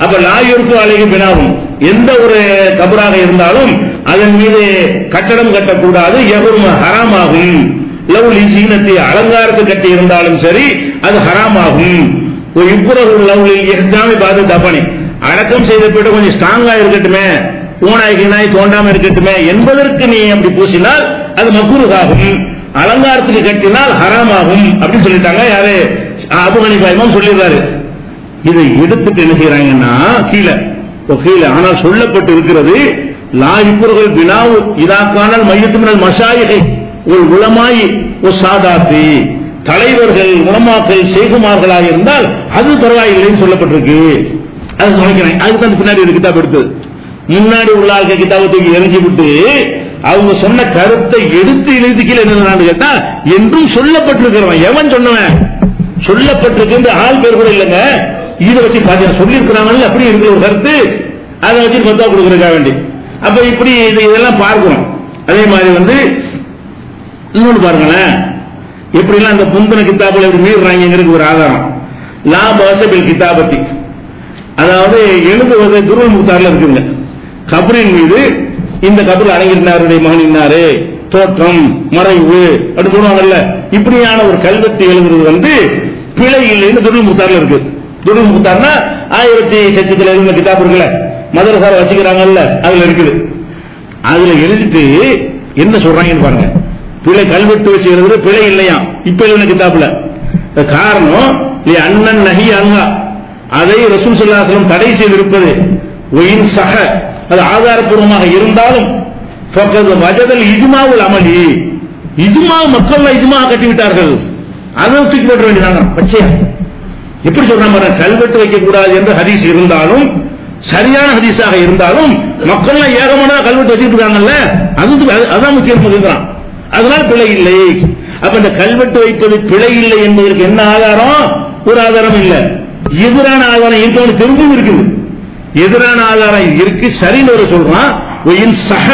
அப்ப லாயூருக்கு அலைஹி பினாவும், எந்த ஒரு கபராக இருந்தாலும் அதன் மீது கட்டடம் கட்டக்கூடாது. எவரும் ஹராமாகும். லவ்லி சீனத்தை அலங்காரத்து கட்டி இருந்தாலும் சரி அது ஹராமாகும். ஒரு இப்புறகு லவ்லி எஹ்தாமி பாது தபனி, அடக்கம் செய்த போயிட்டு கொஞ்சம் ஸ்ட்ராங்கா இருக்கட்டுமே, ஊனாய் கிணாய் தோண்டாம இருக்கட்டுமே என்பதற்கு நீ அப்படி பூசினால் அது மக்ரூஹாகும். அலங்காரத்துக்கு கட்டினால் ஹராமாகும் அப்படின்னு சொல்லிட்டாங்க. யாரு? அபூ ஹனீஃபா இமாம் சொல்லிடுறாரு. இதை எடுத்துட்டு என்ன செய்யறாங்கன்னா கீழே, ஆனால் சொல்லப்பட்டு இருக்கிறது லா யுக்ரஹுல் பினாவு இதா கானல் மையத்து மினல் மஷாயிஹி வல் உலமாஇ வஸ்ஸாதாத்தி, தலைவர்கள் உலமாக்கள் ஷேகுமார்களாக இருந்தால் அது பரவாயில்லைன்னு சொல்லப்பட்டிருக்கு. அது நினைக்கிறேன். அதுக்கு பின்னாடி ஒரு கிதாப் எடுத்தது. முன்னாடி உள்ள ஆளுக்கு கிதாபை தூக்கி எரிஞ்சு விட்டு அவங்க சொன்ன கருத்தை எடுத்து எழுதி கீழே என்ன கேட்டா என்றும் சொல்லப்பட்டிருக்கிறவன் எவன் சொன்னவன் சொல்லப்பட்டிருக்கு ஆள் பேர் கூட இல்லைங்க. இதை வச்சு பாத்தீங்கன்னா சொல்லி இருக்கிறாங்க அப்படி இருக்கிற ஒரு கருத்து, அதை வச்சு பத்தா கொடுக்கறதுக்காக வேண்டி. அப்ப இப்படி இதெல்லாம் பார்க்கிறோம். அதே மாதிரி இன்னொன்னு பாருங்களேன், எப்படிலாம் அந்த புந்தன கித்தாபுல எப்படி மீறாங்கிறது ஒரு ஆதாரம். லா பாசபில் கித்தாபத்தி, அதாவது எழுதுவது துருவ முக்தார்ல இருக்குங்க. கபரின் மீது இந்த கபர் அடங்கியிருந்தாருடைய மகன் இன்னாரு, தோற்றம் மறைவு அப்படி போடுவாங்கல்ல, இப்படியான ஒரு கல்வெட்டு எழுதுறது பிழை இல்லைன்னு துருவ முக்தார்ல இருக்கு. துருவ முக்தார்னா 1600 கிதாப் இருக்குல்ல, மதரசால வச்சுக்கிறாங்கல்ல, அதுல இருக்குது. அதுல எழுதிட்டு என்ன சொல்றாங்கன்னு பாருங்க. பிழை கல்வெட்டு வச்சு எழுதுறது பிழை இல்லையா இப்ப எழுதின கிதாப்ல. காரணம் அண்ணன் நஹி அன்ஹா, அதை ரசூல் ஸல்லல்லாஹு அலைஹி வஸல்லம் தடை செய்திருப்பது ஒயின் சஹ, அது ஆதாரப்பூர்வமாக இருந்தாலும் ஃபக்கத் வஜதல் இஜ்மாவுல் அமலி, இஜ்மா மக்கள் இஜ்மா கட்டி விட்டார்கள், அதை தூக்கி போட வேண்டியதாங்க பச்சையா. எப்படி சொல்றாங்க, கல்வெட்டு வைக்க கூடாது என்று ஹதீஸ் இருந்தாலும் சரியான ஹதீஸாக இருந்தாலும் மக்கள் ஏகமான கல்வெட்டு வச்சுட்டு இருக்காங்கல்ல, அதுதான் முக்கியம். அதனால பிழை இல்லை. அப்ப இந்த கல்வெட்டு வைப்பது பிழை இல்லை என்பதற்கு என்ன ஆதாரம்? ஒரு ஆதாரம் இல்ல. எதிரான ஆதாரம் இருக்கவனுக்கு தெரிஞ்சும் இருக்குது. எதிரான ஆதாரம் இருக்கு சரின்னு ஒரு சொல்றான். சக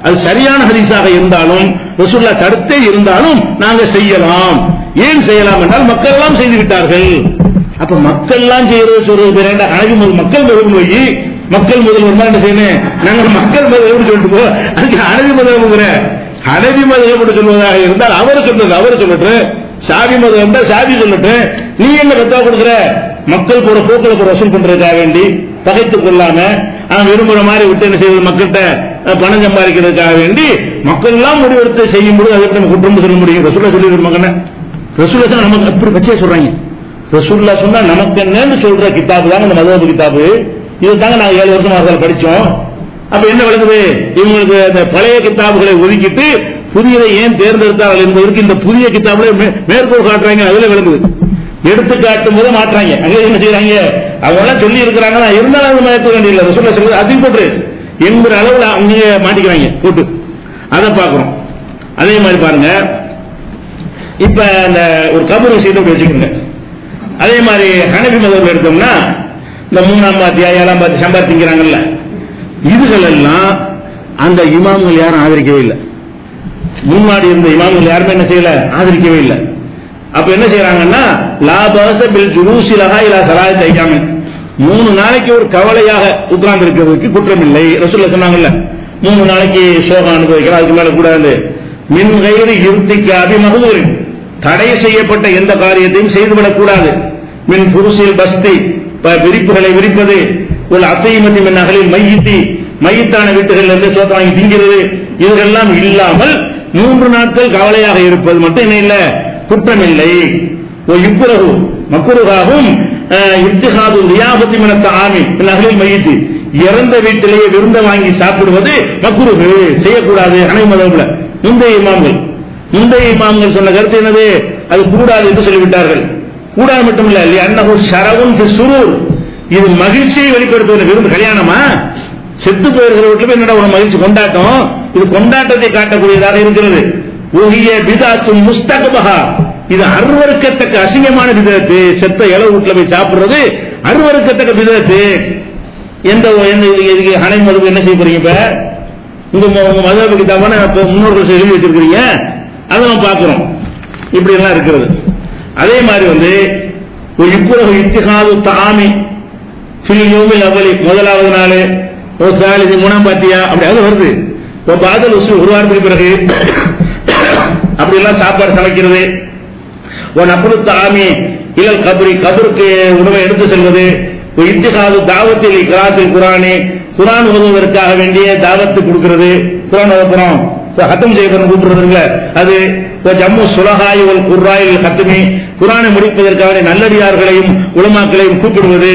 அது சரியான ஹதீஸாக இருந்தாலும் ரசூலுல்லாஹ் கருத்தே இருந்தாலும் நாங்க செய்யலாம். ஏன் செய்யலாம் என்றால் மக்கள் எல்லாம் செய்து விட்டார்கள். அப்ப மக்கள் எல்லாம் செய்யறது சொல்றது அழகு மக்கள் முதல் போய் மக்கள் முதல் என்ன செய்யணும், நாங்க மக்கள் முதல் சொல்லிட்டு போ, அதுக்கு அழகு முதல் ஹனபி மதம் சொல்வதாக இருந்தால் அவர் சொல்றது அவர் சொல்லட்டு, சாதி மதம் இருந்தால் சாதி சொல்லட்டு, நீ என்ன வெத்தா கொடுக்கிற? மக்கள் போற போக்குல போற வசூல் பண்றதுக்காக வேண்டி பகைத்துக் கொள்ளாம அவன் விரும்புற மாதிரி விட்டு என்ன செய்வது, மக்கள்கிட்ட பணம் சம்பாதிக்கிறதுக்காக வேண்டி மக்கள் எல்லாம் முடிவெடுத்து செய்யும் போது அதை நம்ம குற்றம் சொல்ல முடியும். ரசூலுல்லாஹ் சொல்லி விரும்பாங்க. ரசூலுல்லாஹ் நமக்கு அப்படி பச்சையா சொல்றாங்க. ரசூலுல்லாஹ் சொன்னா நமக்கு என்னன்னு சொல்ற கிதாபு தாங்க இந்த மதஹப் கிதாபு. இது தாங்க நாங்க 7 வருஷம் படிச்சோம். அப்ப என்ன விளங்குது, இவங்களுக்கு அந்த பழைய கிதாபுகளை ஒதுக்கிட்டு புதியதை ஏன் தேர்ந்தெடுத்தார்கள் என்பதற்கு இந்த புதிய கிதாபுல மேற்கோள் காட்டுறாங்க. அதுல விளங்குது. எடுத்து காட்டும் போது மாற்றாங்க. அங்கே என்ன செய்யறாங்க, அவங்க சொல்லி இருக்கிறாங்க இருந்தாலும் அது மாற்ற வேண்டியதில்லை. ரசூலுல்லாஹ் சொல்றது அதிகம் போட்டு என்கிற அளவுல அவங்க மாட்டிக்கிறாங்க போட்டு, அதை பார்க்கிறோம். அதே மாதிரி பாருங்க, இப்ப இந்த ஒரு கபர் விஷயத்தை வச்சுக்கோங்க. அதே மாதிரி ஹனபி மதம் எடுத்தோம்னா இந்த 3ஆம் பாத்தியா 7ஆம் பாத்தி சம்பாதிக்கிறாங்கல்ல, இதுகள் எல்லாம் அந்த இமாம்கள் யாரும் ஆதரிக்கவே இல்லை. முன்னாடி இருந்த இமாம்கள் யாருமே என்ன செய்யல, ஆதரிக்கவே இல்லை. அப்ப என்ன செய்யறாங்கன்னா லா பாஸ பில் ஜுலூஸி லஹா இலா ஸலாத்தி ஐயாமின், 3 நாளைக்கு ஒரு கவலையாக உட்கார்ந்து இருக்கிறதுக்கு குற்றம் இல்லை. ரசூலுல்லாஹ் சொன்னாங்கல்ல 3 நாளைக்கு சோகம் அனுபவிக்கலாம், அதுக்கு மேல கூடாது. மின் கைரி இர்திகாபி மஹ்தூரின், தடை செய்யப்பட்ட எந்த காரியத்தையும் செய்துவிடக் கூடாது. மின் புருசில் பஸ்தி, விரிப்புகளை விரிப்பது, ஒரு அத்தைமதி மின் அகலில் மையித்தி, மையத்தான வீட்டுகள் இருந்து சோத்த வாங்கி திங்கிறது, இதெல்லாம் இல்லாமல் 3 நாட்கள் கவலையாக இருப்பது மட்டும் என்ன இல்ல, குற்றம் இல்லை. இப்புறகு மக்குருகாகும் இப்திஹாது ரியாபத்தி மின தஆமி மின் அகலில் மையித்தி, இறந்த வீட்டிலேயே விருந்த வாங்கி சாப்பிடுவது மக்குருகு, செய்யக்கூடாது. ஹனபி மதஹ்ல முந்தைய இமாம்கள் சொன்ன கருத்து என்னது, அது கூடாது என்று சொல்லிவிட்டார்கள். கூடாது மட்டும் இல்ல, அன்னஹு ஷரவுன் ஃபி சுரூர், இது மகிழ்ச்சியை வெளிப்படுத்துவது. விருந்து கல்யாணமா, செத்து போயிருக்கிற வீட்டுல என்னடா ஒரு மகிழ்ச்சி கொண்டாட்டம், இது கொண்டாட்டத்தை காட்டக்கூடியதாக இருக்கிறது. உஹிய பிதாத்தும் முஸ்தக்பஹா, இது அருவருக்கத்தக்க அசிங்கமான பிதத்து. செத்த இளவு வீட்டுல போய் சாப்பிடுறது அருவருக்கத்தக்க பிதத்து. எந்த ஹனபி மதஹ் என்ன செய்ய போறீங்க? இப்ப உங்க மதஹப் கிதாபான முன்னோர்கள் எழுதி வச்சிருக்கிறீங்க, அதை நம்ம பார்க்கிறோம். இப்படி எல்லாம் இருக்கிறது. அதே மாதிரி ஒரு இப்புறவு இத்திகாது தாமி ஃபில் யௌமில் அவ்வலி முதலாவது நாள் ஒரு சாலிதி மூணாம் பாத்தியா அப்படி அது வருது. பாதல் உசு ஒரு வாரத்துக்கு பிறகு அப்படி எல்லாம் சாப்பாடு சமைக்கிறது. நப்புறு தாமி இலல் கபரி கபருக்கு உணவை எடுத்து செல்வது. இத்திகாது தாவத்தில் கிராத்தில் குரானி குரான் ஓதுவதற்காக வேண்டிய தாவத்து கொடுக்கிறது. குரான் ஓதுறோம் ஹத்தம் செய்யப்படும் கூப்பிடுறதுல அது. ஜம்மு சுலஹாய் குர்ராயில் ஹத்தமி குரானை முடிப்பதற்காக நல்லடியார்களையும் உலமாக்களையும் கூப்பிடுவது.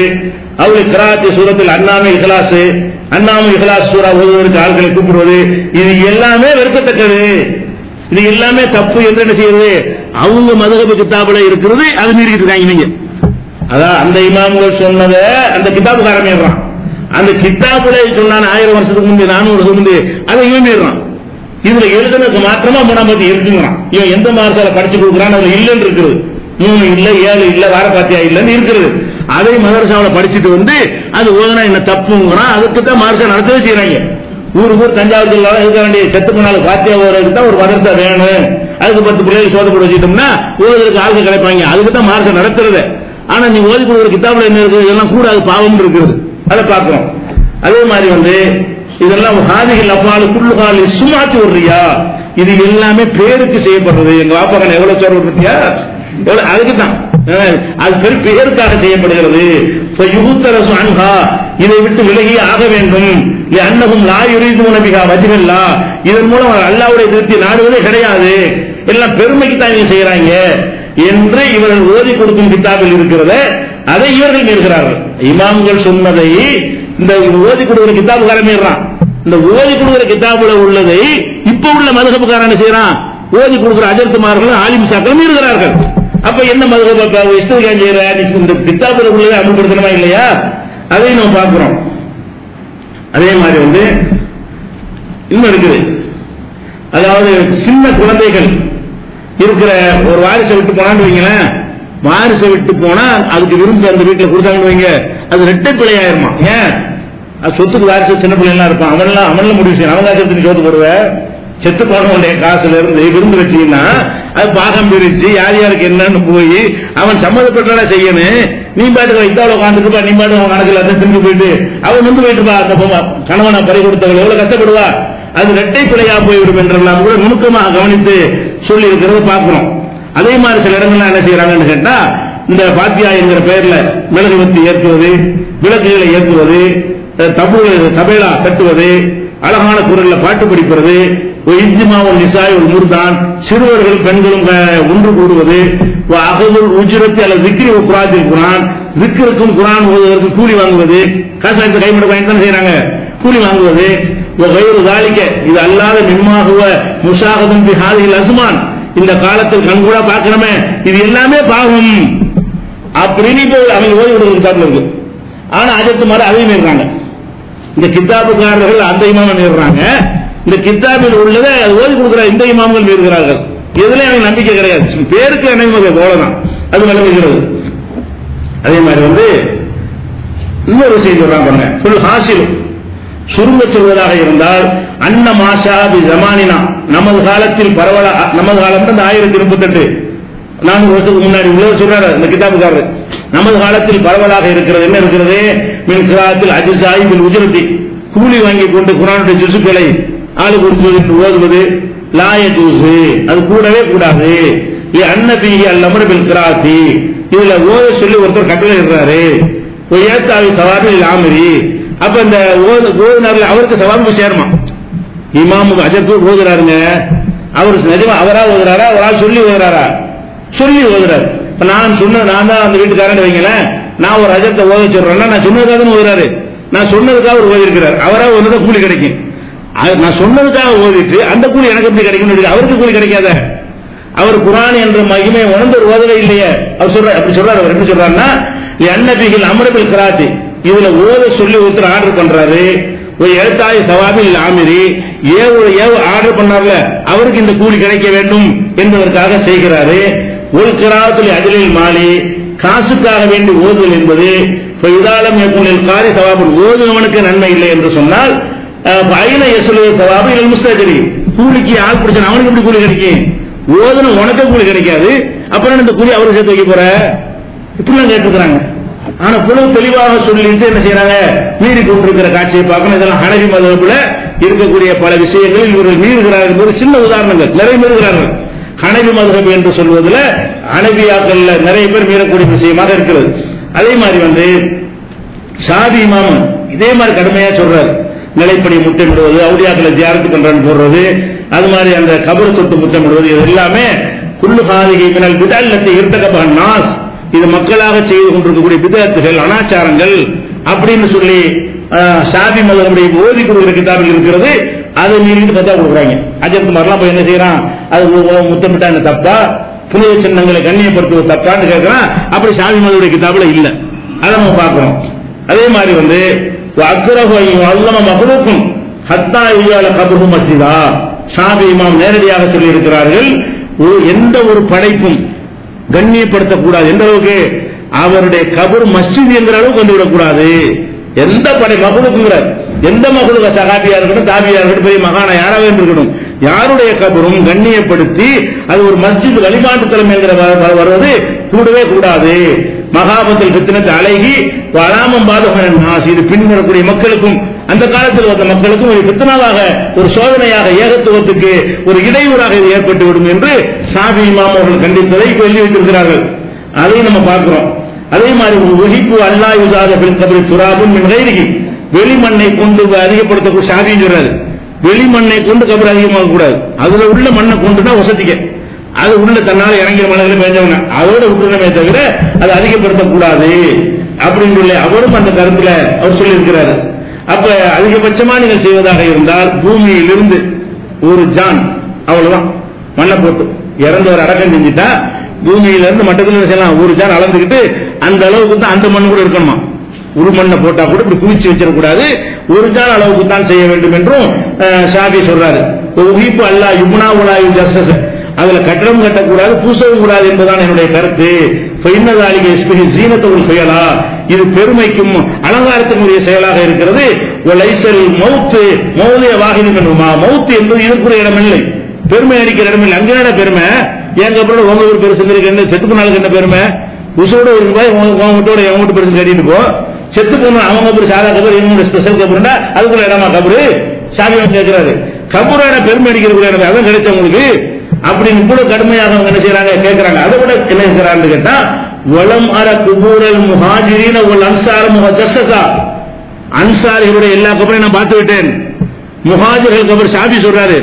அவர்கள் கிராத்தி சூரத்தில் அண்ணாமை இஹ்லாஸ் அண்ணாமை இஹ்லாஸ் சூரா ஓதுவதற்கு ஆட்களை கூப்பிடுவது. இது எல்லாமே வெறுக்கத்தக்கது, இது எல்லாமே தப்பு என்று என்ன செய்யறது? அவங்க மதுஹப் கிதாபுல இருக்கிறது அது மீறிட்டு இருக்காங்க நீங்க. அதான் அந்த இமாம்கள் சொன்னதை அந்த கிதாபுக்காரன் மீறான். அந்த கிதாபுல சொன்னான் 1000 வருஷத்துக்கு முந்தைய 400 வருஷத்துக்கு முந்தைய அதை இவன் மீறான். இதுல எழுதுனதுக்கு மாற்றமா மூணாம்பத்தி இருக்குங்கிறான். இவன் எந்த மார்சால படிச்சு கொடுக்குறான் அதுல இல்லன்னு இருக்குது. 3 இல்ல 7 இல்ல வாரப்பாத்தியா இல்லன்னு இருக்குது. அதை மதரசாவில் படிச்சுட்டு வந்து அது ஓதுனா என்ன தப்புங்கிறான். அதுக்குதான் மார்சா நடத்தவே செய்யறாங்க. ஊர் தஞ்சாவூர் ஜில்லால இருக்க வேண்டிய செத்து போனாலும் பாத்தியா ஓதுறதுக்கு தான் ஒரு மதரசா வேணும். அதுக்கு 10 பிள்ளைகள் சோத போட்டு வச்சுட்டோம்னா ஓதுறதுக்கு ஆளுங்க கிடைப்பாங்க. அதுக்கு தான் மார்சா நடத்துறது. ஆனா நீ ஓதி கொடுக்குற கிதாபுல என்ன இருக்குது? இதெல்லாம் கூட அது பாவம் இருக்குது. அதை பார்க்கிறோம். அதே மாதிரி வந்து இதெல்லாம் ஹாதிகள் அப்பாலு குள்ளுகாலி சுமாத்தி விடுறியா, இது எல்லாமே பேருக்கு செய்யப்படுறது. எங்க வாப்பாங்க எவ்வளவு சோறு விட்டுருக்கியா, அதுக்கு தான் அது பேருக்காக செய்யப்படுகிறது. இதை விட்டு விலகி ஆக வேண்டும். அன்னகும் லாயுரிதுனபிகா வஜ்ஹல்லா, இதன் மூலம் அல்லாஹ்வுடைய திருப்தி நாடுவதே கிடையாது, எல்லாம் பெருமைக்கு தான் இவங்க செய்யறாங்க என்று இவர்கள் ஓதி கொடுக்கும் கிதாபில் இருக்கிறத அதை இவர்கள் மீறுகிறார்கள். இமாம்கள் சொன்னதை இந்த ஓதி கொடுக்கிற கிதாபுக்காரன் மீறான். இந்த ஓதி கொடுக்கிற கிதாபுல உள்ளதை இப்ப உள்ள மதுஹப்காரன் செய்யறான். ஓதி கொடுக்கிற அஜர்த்துமார்கள் ஆலிம்சாக்கள் மீறுகிறார்கள். அப்ப என்ன மதுஹப் இஸ்திகான் செய்யற? இந்த கிதாபுல உள்ளதை அமல்படுத்தணுமா இல்லையா? அதை நம்ம பார்க்கிறோம். அதே மாதிரி வந்து இன்னும் இருக்குது. அதாவது சின்ன குழந்தைகள் இருக்கிற ஒரு வாரிசை விட்டு போனான்னு வைங்களேன், வாரிசை விட்டு போனா அதுக்கு விரும்பி அந்த வீட்டில் கொடுத்தாங்கன்னு வைங்க, அது ரெட்டை பிள்ளையாயிருமா. ஏன்? அது சொத்துக்கு வாரிசு சின்ன பிள்ளைலாம் இருப்பான், அவன்லாம் முடிவு செய்யணும். அவன் காசு சோத்து போடுவேன். செத்து போனவனுடைய காசுல இருந்து விருந்து வச்சீங்கன்னா அது பாகம் பிரிச்சு யார் யாருக்கு என்னன்னு போய் அவன் சம்மதப்பட்டால செய்யணும். நீ பாட்டுக்கு இத்தாவில் உட்காந்துருப்பா, நீ பாட்டு அவன் கணக்கில் திரும்பி போயிட்டு அவன் வந்து போயிட்டுப்பா. அந்த கணவனை பறி கொடுத்தவர்கள் எவ்வளவு கஷ்டப்படுவா. அது இரட்டை பிள்ளையா போய்விடும் என்றெல்லாம் கூட நுணுக்கமாக கவனித்து சொல்லி இருக்கிறத பார்க்கிறோம். அதே மாதிரி சில இடங்கள்லாம் என்ன செய்யறாங்கன்னு கேட்டா, இந்த பாத்தியா என்கிற பெயர்ல மெழுகுவர்த்தி ஏற்றுவது, விளக்குகளை ஏற்றுவது, தபேலா கட்டுவது, அழகான குரல்ல பாட்டு படிக்கிறது, இஜ்மாவுல் நிசாய் ஒரு முர்தான், சிறுவர்கள் பெண்களும் ஒன்று கூடுவது, அகதுல் உஜ்ரத்தி அல்லது விக்ரி குராத்தில் குரான், விக்ருக்கும் குரான் ஓதுவதற்கு கூலி வாங்குவது, காசு எடுத்து கைமட வாங்கி செய்யறாங்க, கூலி வாங்குவது, இது அல்லாத மின்மாகுவ முஷாகதம் பிஹாதில் அஸ்மான், இந்த காலத்தில் கண்கூடா பார்க்கிறோமே, இது எல்லாமே பாவம் அப்படின்னு அவங்க ஓதி விடுறது கிதாபுல இருக்கு. ஆனா அதற்கு மாதிரி அதையும் மீறாங்க. இந்த கித்தாபுக்காரர்கள் அந்த இமாம மீறுறாங்க, இந்த கித்தாபில் உள்ளதை ஓதி கொடுக்கிற இந்த இமாம்கள் மீறுகிறார்கள். எதுல எனக்கு நம்பிக்கை கிடையாது, பேருக்கு எனக்கு போலதான் அது விளங்குகிறது. அதே மாதிரி வந்து இன்னொரு விஷயம் சொல்றாங்க, ஃபுல் ஹாசில் சுருங்க சொல்வதாக இருந்தால் அன்ன மாஷா பி ஜமானினா, நமது காலத்தில் பரவலா, நமது காலம் 1038 400 வருஷத்துக்கு முன்னாடி உள்ளவர் சொல்றாரு இந்த கிதாபுக்காரர், நமது காலத்தில் பரவலாக இருக்கிறது. என்ன இருக்கிறது? மின் கிராத்தில் அஜிசாயி பில் உஜ்ரத்தி, கூலி வாங்கி கொண்டு குர்ஆனுடைய ஜுசுக்களை ஆளுக்கு கொடுத்து ஓதுவது, லாய ஜூசு, அது கூடவே கூடாது. அன்னபிஹி அல்-அம்ரு பில் கிராத்தி, இதுல ஓத சொல்லி ஒருத்தர் கட்டளை இடுறாரு. ஏத்தாவி தவாபில் ஆமிரி, அப்ப இந்த ஓதுனார்ல அவருக்கு தவாபு சேருமா? இமாமுக்கு அஜத்து ஓதுறாருங்க, அவர் நிஜமா அவரா ஓதுறாரா, அவரா சொல்லி ஓதுறாரா? சொல்லி ஓதுறாரு. இப்ப நான் தான் அந்த வீட்டுக்காரன் வைங்களேன், நான் ஒரு அஜத்தை ஓத சொல்றேன்னா நான் சொன்னதுக்காக ஓதுறாரு, நான் சொன்னதுக்காக அவர் ஓதி இருக்கிறார், அவரா ஓதுறத கூலி கிடைக்கும். நான் சொன்னதுக்காக ஓதிட்டு அந்த கூலி எனக்கு எப்படி கிடைக்கும்? அவருக்கு கூலி கிடைக்காத, அவர் குர்ஆன் என்ற மகிமை உணர்ந்து ஓதவே இல்லையே. அவர் சொல்ற அப்படி சொல்றாரு. அவர் எப்படி சொல்றாருன்னா, அன்னபிஹில் அம்ரு பில் கிராத்தி, இதுல ஓத சொல்லி ஒருத்தர் ஆர்டர் பண்றாரு, ஒரு எழுத்தாய் தவாபில் ஆமிரி, ஏவ ஆர்டர் பண்ணார்ல அவருக்கு இந்த கூலி கிடைக்க வேண்டும் என்பதற்காக செய்கிறாரு. ஒரு கிராத்தில் அஜலில் மாலி, காசுக்காக வேண்டி ஓதுதல் என்பது இதாலம் ஏற்கனவே காரி தவாபுல், ஓதுவனுக்கு நன்மை இல்லை என்று சொன்னால் பைன எசுலு தவாபு இல் முஸ்தஜரி, கூலிக்கு ஆள் பிடிச்ச அவனுக்கு எப்படி கூலி கிடைக்கும்? ஓதுன உனக்கு கூலி கிடைக்காது, அப்புறம் இந்த கூலி அவருக்கு சேர்த்து வைக்க போற? இப்படிலாம் கேட்டுக்கிறாங்க. ஆனா புலவு தெளிவாக சொல்லிட்டு என்ன செய்யறாங்க, மீறி கொண்டிருக்கிற காட்சியை பார்க்கணும். இதெல்லாம் ஹனஃபி மதுஹப்ல இருக்கக்கூடிய பல விஷயங்களில் இவர்கள் மீறுகிறார்கள் என்பது சின்ன உதாரணங்கள், நிறைய மீறுகிறார்கள். ஹனஃபி மதுஹப் என்று சொல்வதில் ஹனஃபியாக்கள் நிறைய பேர் மீறக்கூடிய விஷயமாக இருக்கிறது. அதே மாதிரி ஷாஃபி இமாம் இதே மாதிரி கடுமையா சொல்றாரு. நிலைப்படி முட்டமிடுவது, அவுலியாக்களை ஜியாரத்து பண்றான்னு போடுறது, அது மாதிரி அந்த கபர் தொட்டு முட்டமிடுவது, இது எல்லாமே குல்லு ஹாதிஹி மினல் பிதஅல்லத்தி இர்தகபஹ நாஸ், இது மக்களாக செய்து கொண்டிருக்கக்கூடிய பிதஅத்துகள், அனாச்சாரங்கள் அப்படின்னு சொல்லி ஷாஃபி மதுஹபுடைய ஓதி கொடுக்கிற கிதாபில் இருக்கிறது. அதை மீறிட்டு பத்தா கொடுக்குறாங்க. அஜத் மாதிரிலாம் போய் என்ன செய்யறான், அது முத்தமிட்டா என்ன தப்பா, புனித சின்னங்களை கண்ணியப்படுத்துவது தப்பான்னு கேட்கிறான். அப்படி ஷாஃபி மதுஹபுடைய கிதாபுல இல்ல, அதை நம்ம பார்க்கிறோம். அதே மாதிரி அக்ரஹு அல்லம மக்லூக்கும் ஹத்தா யுஜால கப்ருஹு மஸ்ஜிதா, ஷாஃபி இமாம் நேரடியாக சொல்லி இருக்கிறார்கள், எந்த ஒரு படைப்பும் கண்ணியப்படுத்தக்கூடாது. எந்த அளவுக்கு, அவருடைய கபர் மஸ்ஜித் என்கிற அளவுக்கு வந்து விடக்கூடாது. எந்த படை மகளுக்குங்கிறார், எந்த மகளுக்கு சகாபியா இருக்கட்டும், தாபியா இருக்கட்டும், பெரிய மகானா யாராவே இருக்கட்டும், யாருடைய கபரும் கண்ணியப்படுத்தி அது ஒரு மஸ்ஜித் வழிபாட்டு தலம் என்கிற வருவது கூடவே கூடாது. மகாபத்தில் பித்தினத்தை அழகி வராமம் பாதகன் நாசி, இது பின்வரக்கூடிய மக்களுக்கும் அந்த காலத்தில் வந்த மக்களுக்கும் ஒரு பித்தனாவாக, ஒரு சோதனையாக, ஏகத்துவத்துக்கு ஒரு இடையூறாக இது ஏற்பட்டுவிடும் என்று ஷாஃபி இமாம் அவர்கள் கண்டித்ததை எழுதி வைத்திருக்கிறார்கள். அதையும் நம்ம பார்க்கிறோம். அதே மாதிரி உஹிப்பு அல்லாஹ் யுஸாத பில் கப்ரி துராபுன் மின் கைரிஹி, வெளிமண்ணை கொண்டு அதிகப்படுத்தக்கூடிய ஷாஃபி சொல்றாரு, வெளிமண்ணை கொண்டு கபர் அதிகமாக கூடாது. அதுல உள்ள மண்ணை கொண்டுனா வசதிக்க, அது உள்ள தன்னால இறங்கிற மனதில் மேஞ்சவன அதோட விட்டுறமே தவிர அதை அதிகப்படுத்தக்கூடாது அப்படின்னு சொல்லி அவரும் அந்த கருத்துல அவர் சொல்லி இருக்கிறாரு. அப்ப அதிகபட்சமா நீங்கள் செய்வதாக இருந்தால் பூமியிலிருந்து ஒரு ஜான் அவ்வளவுதான் மண்ணை போட்டு இறந்தவர் அடக்கம் செஞ்சுட்டா பூமியிலிருந்து மட்டத்தில் செய்யலாம், ஒரு ஜான் அளந்துக்கிட்டு அந்த அளவுக்கு தான் அந்த மண் கூட இருக்கணுமா. ஒரு மண்ணை போட்டா கூட இப்படி குவிச்சு வச்சிடக்கூடாது, ஒரு ஜான் அளவுக்கு தான் செய்ய வேண்டும் என்றும் ஷாஃபி சொல்றாரு. உஹிப்பு அல்லாஹ் யுப்னா வலா யுஜஸ்ஸஸ், அதுல கட்டடம் கட்டக்கூடாது, பூசவும் கூடாது என்பதுதான் என்னுடைய கருத்து. இது பெருமைக்கும் அலங்காரத்தினுடைய செயலாக இருக்கிறது. மவுத் என்பது இதற்குரிய இடமில்லை, பெருமை அடிக்கிற இடமில்லை. அங்கே பெருமை எங்க அப்புறம் உங்க ஊர் பெருசு என்ன, செத்து போனாலுக்கு என்ன பெருமை, உசோட உங்ககிட்ட என் வீட்டு பெருசு கட்டிட்டு போ, செத்து போன அவங்க ஒரு சாதா கபர், இவங்க ஸ்பெஷல் கபருண்டா அதுக்குள்ள இடமா கபரு. ஷாஃபி கேட்கிறாரு, கபரான பெருமை அடிக்கிற இடம் அதான் கிடைச்ச உங்களுக்கு அப்படின்னு கூட கடுமையாக அவங்க என்ன செய்யறாங்க கேட்கிறாங்க. அதை விட என்ன செய்யறான்னு கேட்டா, வலம் அர குபூரல் முஹாஜிரீன வல் அன்சார் முஹஜஸ்ஸஸா, அன்சாரிகளுடைய எல்லா கபரையும் நான் பார்த்து விட்டேன். முஹாஜிர்கள் கபர் ஷாஃபி சொல்றாரு,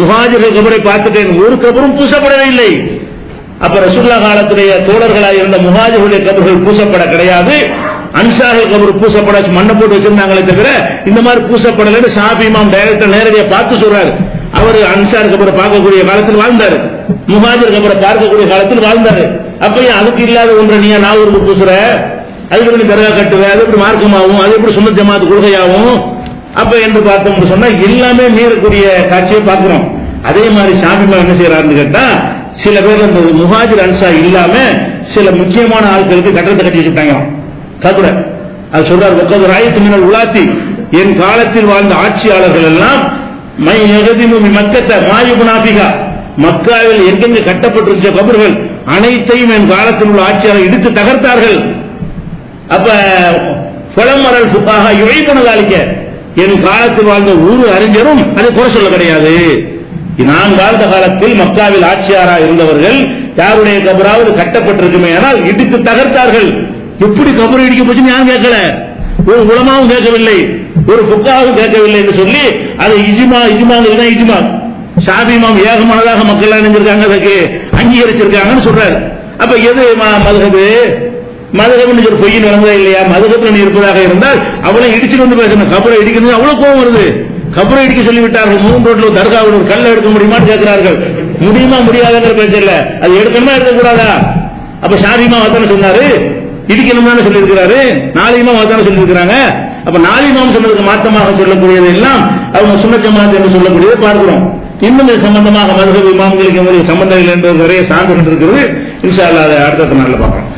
முஹாஜிர்கள் கபரை பார்த்துட்டேன், ஒரு கபரும் பூசப்படவே இல்லை. அப்ப ரசூலுல்லாஹ் காலத்துடைய தோழர்களாக இருந்த முஹாஜிர்களுடைய கபர்கள் பூசப்பட கிடையாது, அன்சாரிகள் கபர் பூசப்பட மண்ணை போட்டு வச்சிருந்தாங்களே தவிர இந்த மாதிரி பூசப்படலன்னு ஷாஃபி இமாம் டைரக்டா நேரடியா பார்த்து சொல்றாரு. அவர் அன்சார் கபரை பார்க்கக்கூடிய காலத்தில் வாழ்ந்தாரு, முஹாஜிர் கபரை பார்க்கக்கூடிய காலத்தில் வாழ்ந்தாரு. அப்பயும் அதுக்கு இல்லாத ஒன்றை நீ நாவூருக்கு பூசுற, அதுக்கு நீ தர்கா கட்டுற, அது எப்படி மார்க்கமாகும், அது எப்படி சுன்னத் ஜமாத் கொள்கையாகும் அப்ப என்று பார்த்தோம் சொன்னா எல்லாமே மீறக்கூடிய காட்சியை பார்க்கிறோம். அதே மாதிரி ஷாஃபி இமாம் என்ன செய்யறாருன்னு கேட்டா, சில பேர் அந்த முஹாஜிர் அன்சார் இல்லாம சில முக்கியமான ஆட்களுக்கு கட்டடத்தை கட்டி வச்சுட்டாங்க கபரை. அது சொல்றாரு, வக்கது ராயத்து மினல் உலாத்தி, என் காலத்தில் வாழ்ந்த ஆட்சியாளர்கள் எல்லாம் மை யகதிமு மக்கத்த மாயுபுனாபிகா, மக்காவில் எங்கெங்க கட்டப்பட்டிருந்த கபர்கள் அனைத்தையும் என் காலத்தில் உள்ள ஆட்சியாளர் இடித்து தகர்த்தார்கள். அப்ப புலமரல் புக்காக இழைப்பனதாளிக்க, என் காலத்தில் வாழ்ந்த ஊரு அறிஞரும் அதை குறை சொல்ல கிடையாது. நான் வாழ்ந்த காலத்தில் மக்காவில் ஆட்சியாராக இருந்தவர்கள் யாருடைய கபராவது கட்டப்பட்டிருக்குமே ஆனால் இடித்து தகர்த்தார்கள். எப்படி கபர் இடிக்க போச்சுன்னு யாரும் கேட்கல, ஒரு உலமாவும் கேட்கவில்லை, ஒரு புக்காவும் கேட்கவில்லை என்று சொல்லி அதை இஜ்மா இஜ்மா ஷாஃபி இமாம் ஏகமானதாக மக்கள் நினைஞ்சிருக்காங்க, அதுக்கு அங்கீகரிச்சிருக்காங்கன்னு சொல்றாரு. அப்ப எது மதுஹபு, மதுஹபுன்னு ஒரு பொய்யின் வழங்குதா இல்லையா? மதுஹபுன்னு இருப்பதாக இருந்தால் அவளை இடிச்சுட்டு வந்து பேசணும். கபரை இடிக்கிறது அவ்வளவு கோபம் வருது, கபரை இடிக்க சொல்லிவிட்டார்கள். மூணு ரோட்ல தர்காவில் ஒரு கல்லை எடுக்க முடியுமான்னு கேட்கிறார்கள். முடியுமா முடியாதுங்கிற பேச்சு இல்ல, அது எடுக்கணுமா எடுக்கக்கூடாதா? அப்ப ஷாஃபி இமாம் அதான சொன்னாரு, இடிக்கணும்னு சொல்லி இருக்கிறாரு, நாலிமா அதான சொல்லி இருக்கிறாங்க. அப்ப நாலிமாம் சொன்னதுக்கு மாற்றமாக சொல்லக்கூடியது எல்லாம் அவங்க சுன்னத் ஜமாத் என்று சொல்லக்கூடியதை பார்க்கிறோம். இன்னும் இது சம்பந்தமாக மதுஹப் இமாம்களுக்கு சம்பந்தம் இல்லை என்பது நிறைய சான்று இருக்கிறது. இன்ஷா அல்லாஹ் அதை அடுத்த நாளில் பார்க்கலாம்.